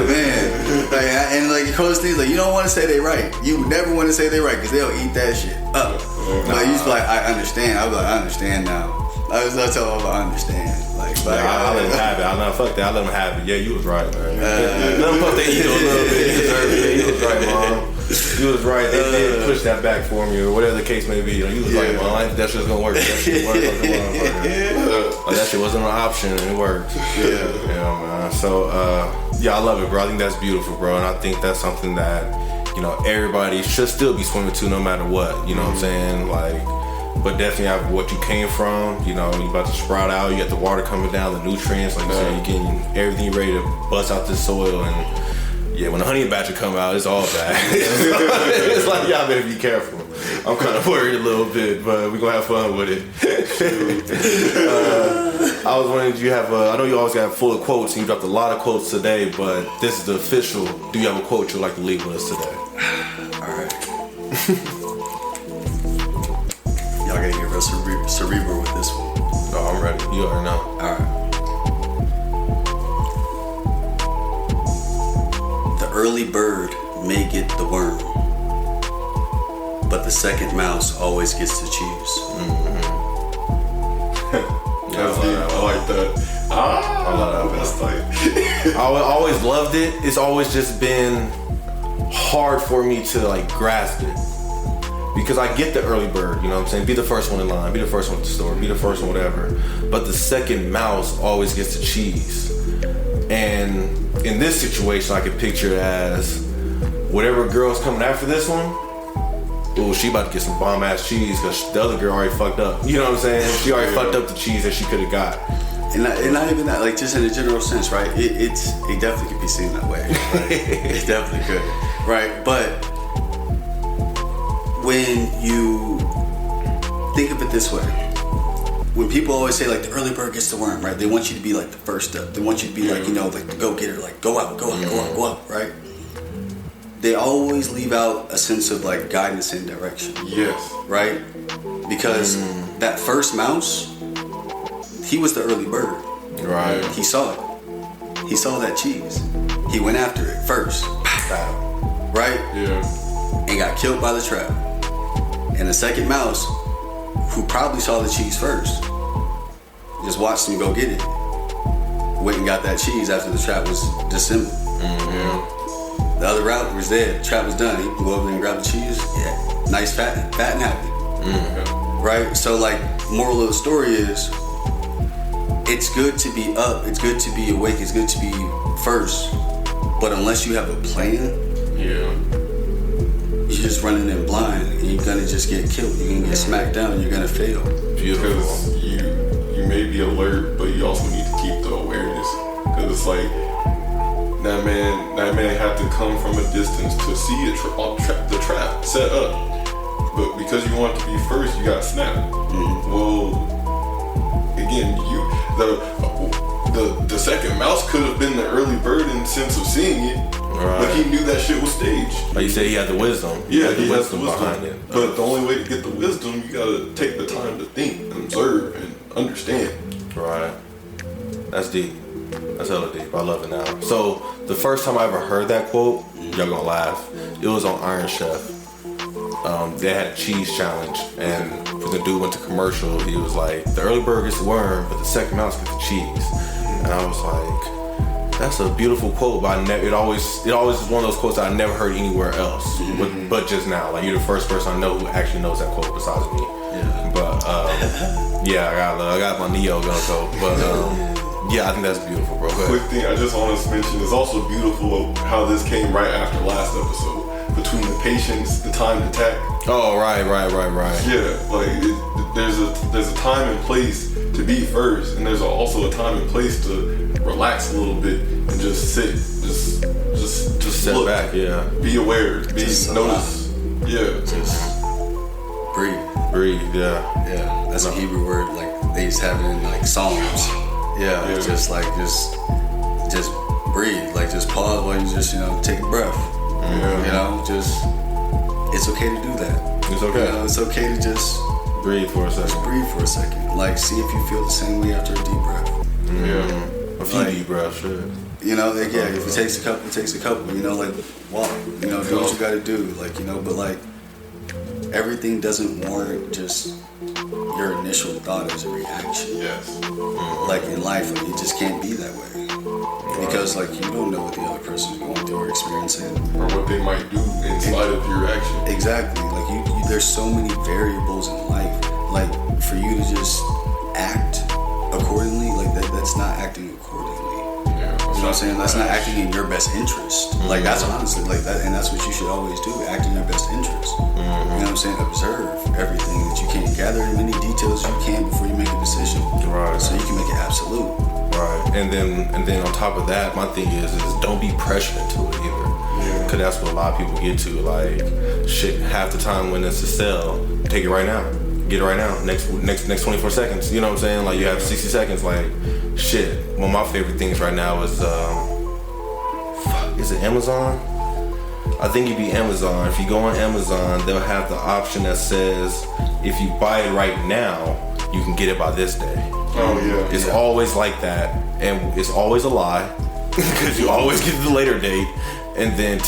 Man. Like, and like you close things, like you don't want to say they right. You never want to say they right because they'll eat that shit up. But you just be like, I understand. I be like, I understand now. I was not telling them I understand. Like, I let them have it. Fuck that. I let them have it. Yeah, you was right, man. Let them put their ego a little bit. You deserve it. You was right, Mom. You was right. They did push that back for me, or whatever the case may be. You was right, Mom. That shit's gonna work. That shit worked. Like, that shit wasn't an option, and it worked. Yeah, man. So, I love it, bro. I think that's beautiful, bro, and I think that's something that everybody should still be swimming to, no matter what. You know what I'm saying? Like. But definitely have what you came from, you about to sprout out, you got the water coming down, the nutrients, like you said, you're getting everything ready to bust out this soil, and when the honey badger come out, it's all bad. It's like, y'all better be careful. I'm kind of worried a little bit, but we're gonna have fun with it. I was wondering, do you have I know you always got full of quotes, and you dropped a lot of quotes today, but this is the official, do you have a quote you'd like to leave with us today? Alright. Y'all gotta get real cerebral with this one. Oh, I'm ready. You already know. Alright. The early bird may get the worm, but the second mouse always gets to choose. Mm-hmm. I like that. I love that. That's tight. I always loved it. It's always just been hard for me to grasp it. Because I get the early bird, you know what I'm saying? Be the first one in line, be the first one at the store, be the first one, whatever. But the second mouse always gets the cheese. And in this situation, I could picture it as whatever girl's coming after this one, ooh, she about to get some bomb ass cheese because the other girl already fucked up. You know what I'm saying? She already fucked up the cheese that she could have got. And not even that, like just in a general sense, right? It definitely could be seen that way. Right? It definitely could, right? But when you think of it this way, when people always say the early bird gets the worm, right? They want you to be the first up. They want you to be the go-getter, go out, right? They always leave out a sense of guidance and direction. Yes. Right? Because that first mouse, he was the early bird. Right. He saw it. He saw that cheese. He went after it first. Right? Yeah. And got killed by the trap. And the second mouse, who probably saw the cheese first, just watched him go get it. Went and got that cheese after the trap was disassembled. Mm-hmm. The other route was there. The trap was done. He can go over there and grab the cheese. Yeah, nice, fat and happy. Mm-hmm. Right? So, like, moral of the story is, it's good to be up. It's good to be awake. It's good to be first. But unless you have a plan, you're just running in blind, and you're gonna just get killed. You're gonna get smacked down. You're gonna fail. Beautiful. Because you may be alert, but you also need to keep the awareness. Because it's like that man had to come from a distance to see the trap set up. But because you want to be first, you got snapped. Well, again, the second mouse could have been the early bird in the sense of seeing it, but he knew that shit was staged. Like you said, he had the wisdom. Yeah, he had the wisdom behind it. But the only way to get the wisdom, you gotta take the time to think and observe and understand. Right. That's deep. That's hella deep. I love it now. So the first time I ever heard that quote, y'all gonna laugh. It was on Iron Chef. They had a cheese challenge, and when the dude went to commercial, he was like, "The early bird gets the worm, but the second mouse gets the cheese." And I was like, "That's a beautiful quote," but it always is one of those quotes that I never heard anywhere else, but just now. Like, you're the first person I know who actually knows that quote besides me. Yeah. But I got my Neo gonna go, but yeah, I think that's beautiful, bro. Go ahead. Quick thing I just want to mention is also beautiful how this came right after last episode. Between the patience, the time to attack. Oh, right. Yeah, like there's a time and place to be first, and there's also a time and place to relax a little bit and just sit, just Step look, back, yeah. Be aware, Just notice, Just breathe. Yeah. That's a Hebrew word, like they used to have it in like Psalms. Yeah. Just breathe, like just pause while you just take a breath. It's okay to do that. It's okay. It's okay to just breathe for a second. breathe for a second. Like, see if you feel the same way after a deep breath. A few deep breaths, sure. If it takes a couple, it takes a couple. Like, walk. Do what you gotta do. Like, but like, everything doesn't warrant just your initial thought as a reaction. Yes. Like, in life, like, it just can't be that way. Because, like, you don't know what the other person's going through or experiencing. Or what they might do inside of your action. Exactly. Like, there's so many variables in life. Like, for you to just act accordingly, like, that's not acting accordingly. Yeah, you know what I'm saying? That's not acting in your best interest. Like, that's honestly, like, that, and that's what you should always do, act in your best interest. You know what I'm saying? Observe everything that you can. Gather as many details as you can before you make a decision. Right. So you can make it absolute. Right. And then on top of that, my thing is don't be pressured into it either. Yeah. Cause that's what a lot of people get to. Like, shit, half the time when it's a sell, take it right now. Get it right now. Next 24 seconds. You know what I'm saying? Like, you have 60 seconds. Like, shit. One of my favorite things right now is it Amazon? I think it'd be Amazon. If you go on Amazon, they'll have the option that says if you buy it right now, you can get it by this day. Oh yeah. It's always like that, and it's always a lie because you always get the later date. And then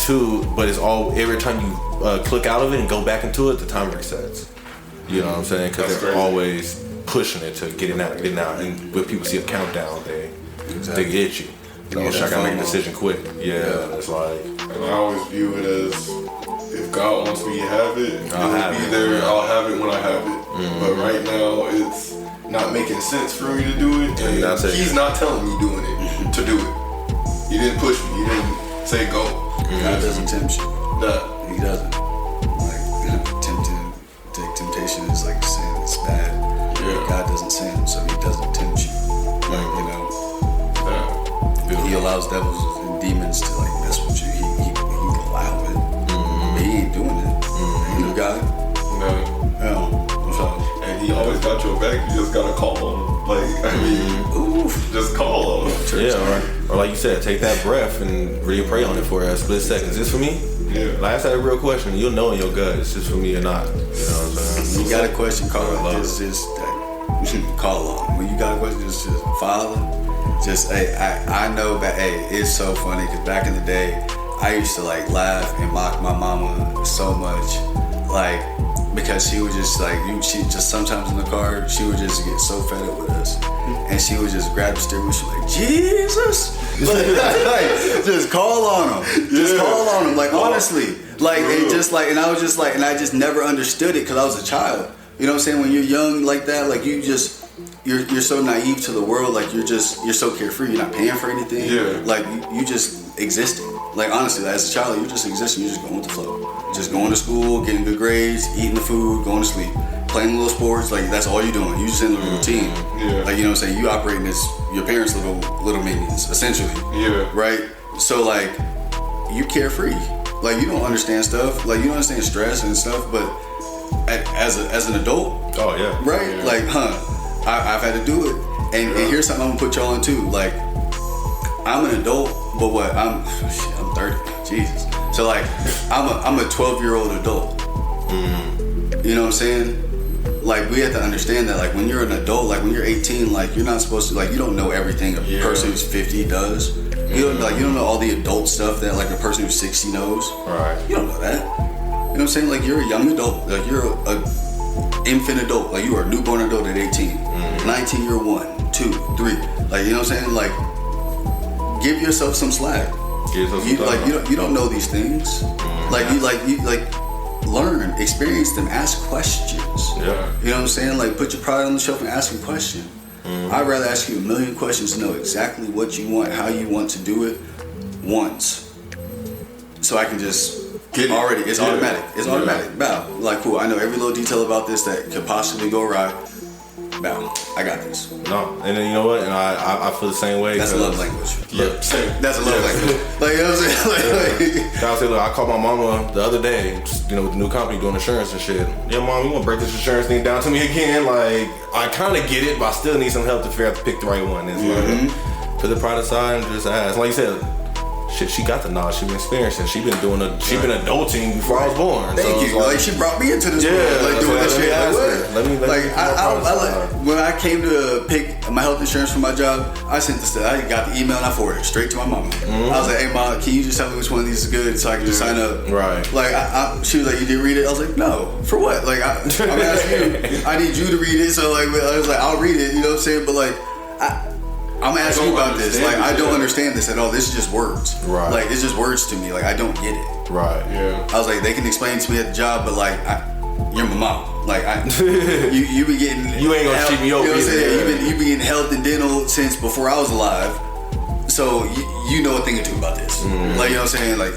but it's every time you click out of it and go back into it, the timer resets. You know what I'm saying? Because they're always pushing it to get it out. And when people see a countdown, they get you. So I gotta make a decision quick. Yeah, it's like. And I always view it as, if God wants me to have it, I'll it'll be there. I'll have it when I have it. But right now, it's not making sense for me to do it, and He's not telling me to do it. He didn't push me. He didn't say go. God doesn't tempt you. No. He doesn't. Like, temptation is like sin. It's bad. Yeah. God doesn't sin, so He doesn't tempt you. Like, He allows devils and demons to like mess with you. He allow it, but He ain't doing it. Ain't no God. No. And He always got your back. You just gotta call on Him. Just call on Him. Yeah, or like you said, take that breath and really pray on it for a split second. Is this for me? Yeah. Like, ask that a real question. You'll know in your gut, is this for me or not? You know what I'm saying? You got a question, call on. Just call on. When you got a question, just Father. Just, I know that, it's so funny because back in the day, I used to like laugh and mock my mama so much. Like, because she would just like she just sometimes in the car she would just get so fed up with us, and she would just grab the steering wheel. She was like, Jesus, like, just call on him, just call on him. Like honestly, like it just like, and I was just like, and I just never understood it because I was a child. You know what I'm saying? When you're young like that, like you just. You're so naive to the world, like you're so carefree. You're not paying for anything. Yeah. Like you just existing. Like honestly, like, as a child, you're just existing. You're just going with the flow. Just going to school, getting good grades, eating the food, going to sleep, playing little sports. Like that's all you're doing. You just in the routine. Yeah. Like you know what I'm saying. You operating as your parents' little minions, essentially. Yeah. Right. So like you carefree. Like you don't understand stuff. Like you don't understand stress and stuff. But as an adult. Oh yeah. Right. Yeah. Like I've had to do it, and here's something I'm gonna put y'all on too. Like, I'm an adult, but what? I'm 30. Jesus. So like, I'm a 12-year-old adult. You know what I'm saying? Like, we have to understand that. Like, when you're an adult, like when you're 18, like you're not supposed to. Like, you don't know everything a person who's 50 does. You don't know all the adult stuff that like a person who's 60 knows. Right. You don't know that. You know what I'm saying? Like, you're a young adult. Like, you're a infant adult, like you are a newborn adult at 18, 19 you're 1, 2, 3, like you know what I'm saying, like give yourself some slack. You don't know these things. Like you learn, experience them, ask questions. Yeah. You know what I'm saying, like put your pride on the shelf and ask a question. I'd rather ask you a million questions to know exactly what you want, how you want to do it once, so I can just get it. Already, it's automatic. It's automatic. Bow. Like, cool. I know every little detail about this that could possibly go right. Bow. I got this. No, and then you know what? And I feel the same way. That's a love language. Yeah, same. That's a love language. Like, you know what I'm saying? Look, I called my mama the other day, just, with the new company doing insurance and shit. Yeah, mom, you want to break this insurance thing down to me again? Like, I kind of get it, but I still need some help to figure out to pick the right one. It's like, put the pride aside and just ask. Like you said, shit, she got the knowledge, she been experiencing, she been adulting before I was born. Thank you. Like she brought me into this world, like doing this shit. Let me when I came to pick my health insurance for my job, I got the email and I forwarded it straight to my mama. I was like, hey mom, can you just tell me which one of these is good so I can just sign up? Right. Like she was like, you didn't read it? I was like, no. For what? Like I'm asking you. I need you to read it. So like I was like, I'll read it. You know what I'm saying? But like I'm asking you about this. Like, I don't understand this at all. This is just words. Right. Like, it's just words to me. Like, I don't get it. Right. Yeah. I was like, they can explain to me at the job, but like, you're my mom. Like, you been getting. You ain't gonna cheat me over. You know what I'm saying? You been getting health and dental since before I was alive. So you know a thing or two about this. Like, you know what I'm saying? Like,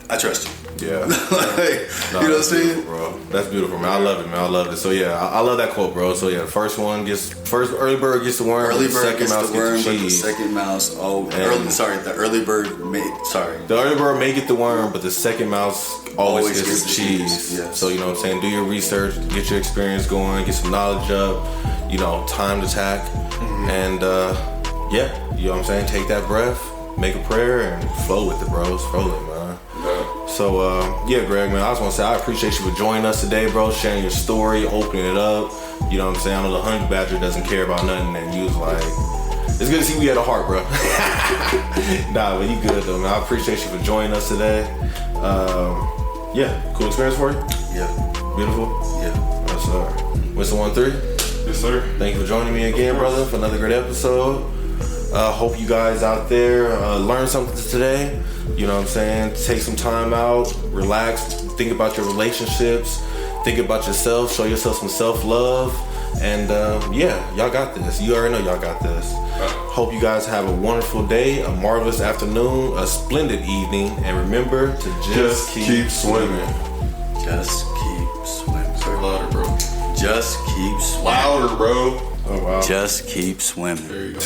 I trust you. Yeah. Like, you know what I'm saying? Bro, that's beautiful, man. I love it, man. I love it. So yeah, I love that quote, bro. So yeah, the first early bird gets the worm. Early bird second gets mouse the worm, gets the but the cheese. second mouse. The early bird The early bird may get the worm, but the second mouse always gets the cheese. Yes. So you know what I'm saying. Do your research, get your experience going, get some knowledge up. Time to tack, and yeah, you know what I'm saying. Take that breath, make a prayer, and flow with it, bro. It's flowing, man. So, yeah, Greg, man, I just want to say I appreciate you for joining us today, bro, sharing your story, opening it up. You know what I'm saying? I know the honey badger doesn't care about nothing, and you was like, it's good to see we had a heart, bro. Nah, but you good, though, man. I appreciate you for joining us today. Yeah, cool experience for you? Yeah. Beautiful? Yeah. Yes, sir. Winston 1-3? Yes, sir. Thank you for joining me again, brother, for another great episode. Hope you guys out there learned something today. You know what I'm saying? Take some time out, relax, think about your relationships, think about yourself, show yourself some self-love, and yeah, y'all got this. You already know y'all got this. Hope you guys have a wonderful day, a marvelous afternoon, a splendid evening, and remember to just keep swimming. Just keep swimming. Say louder, bro. Just keep swimming. Louder, bro. Oh, wow. Just keep swimming. There you go.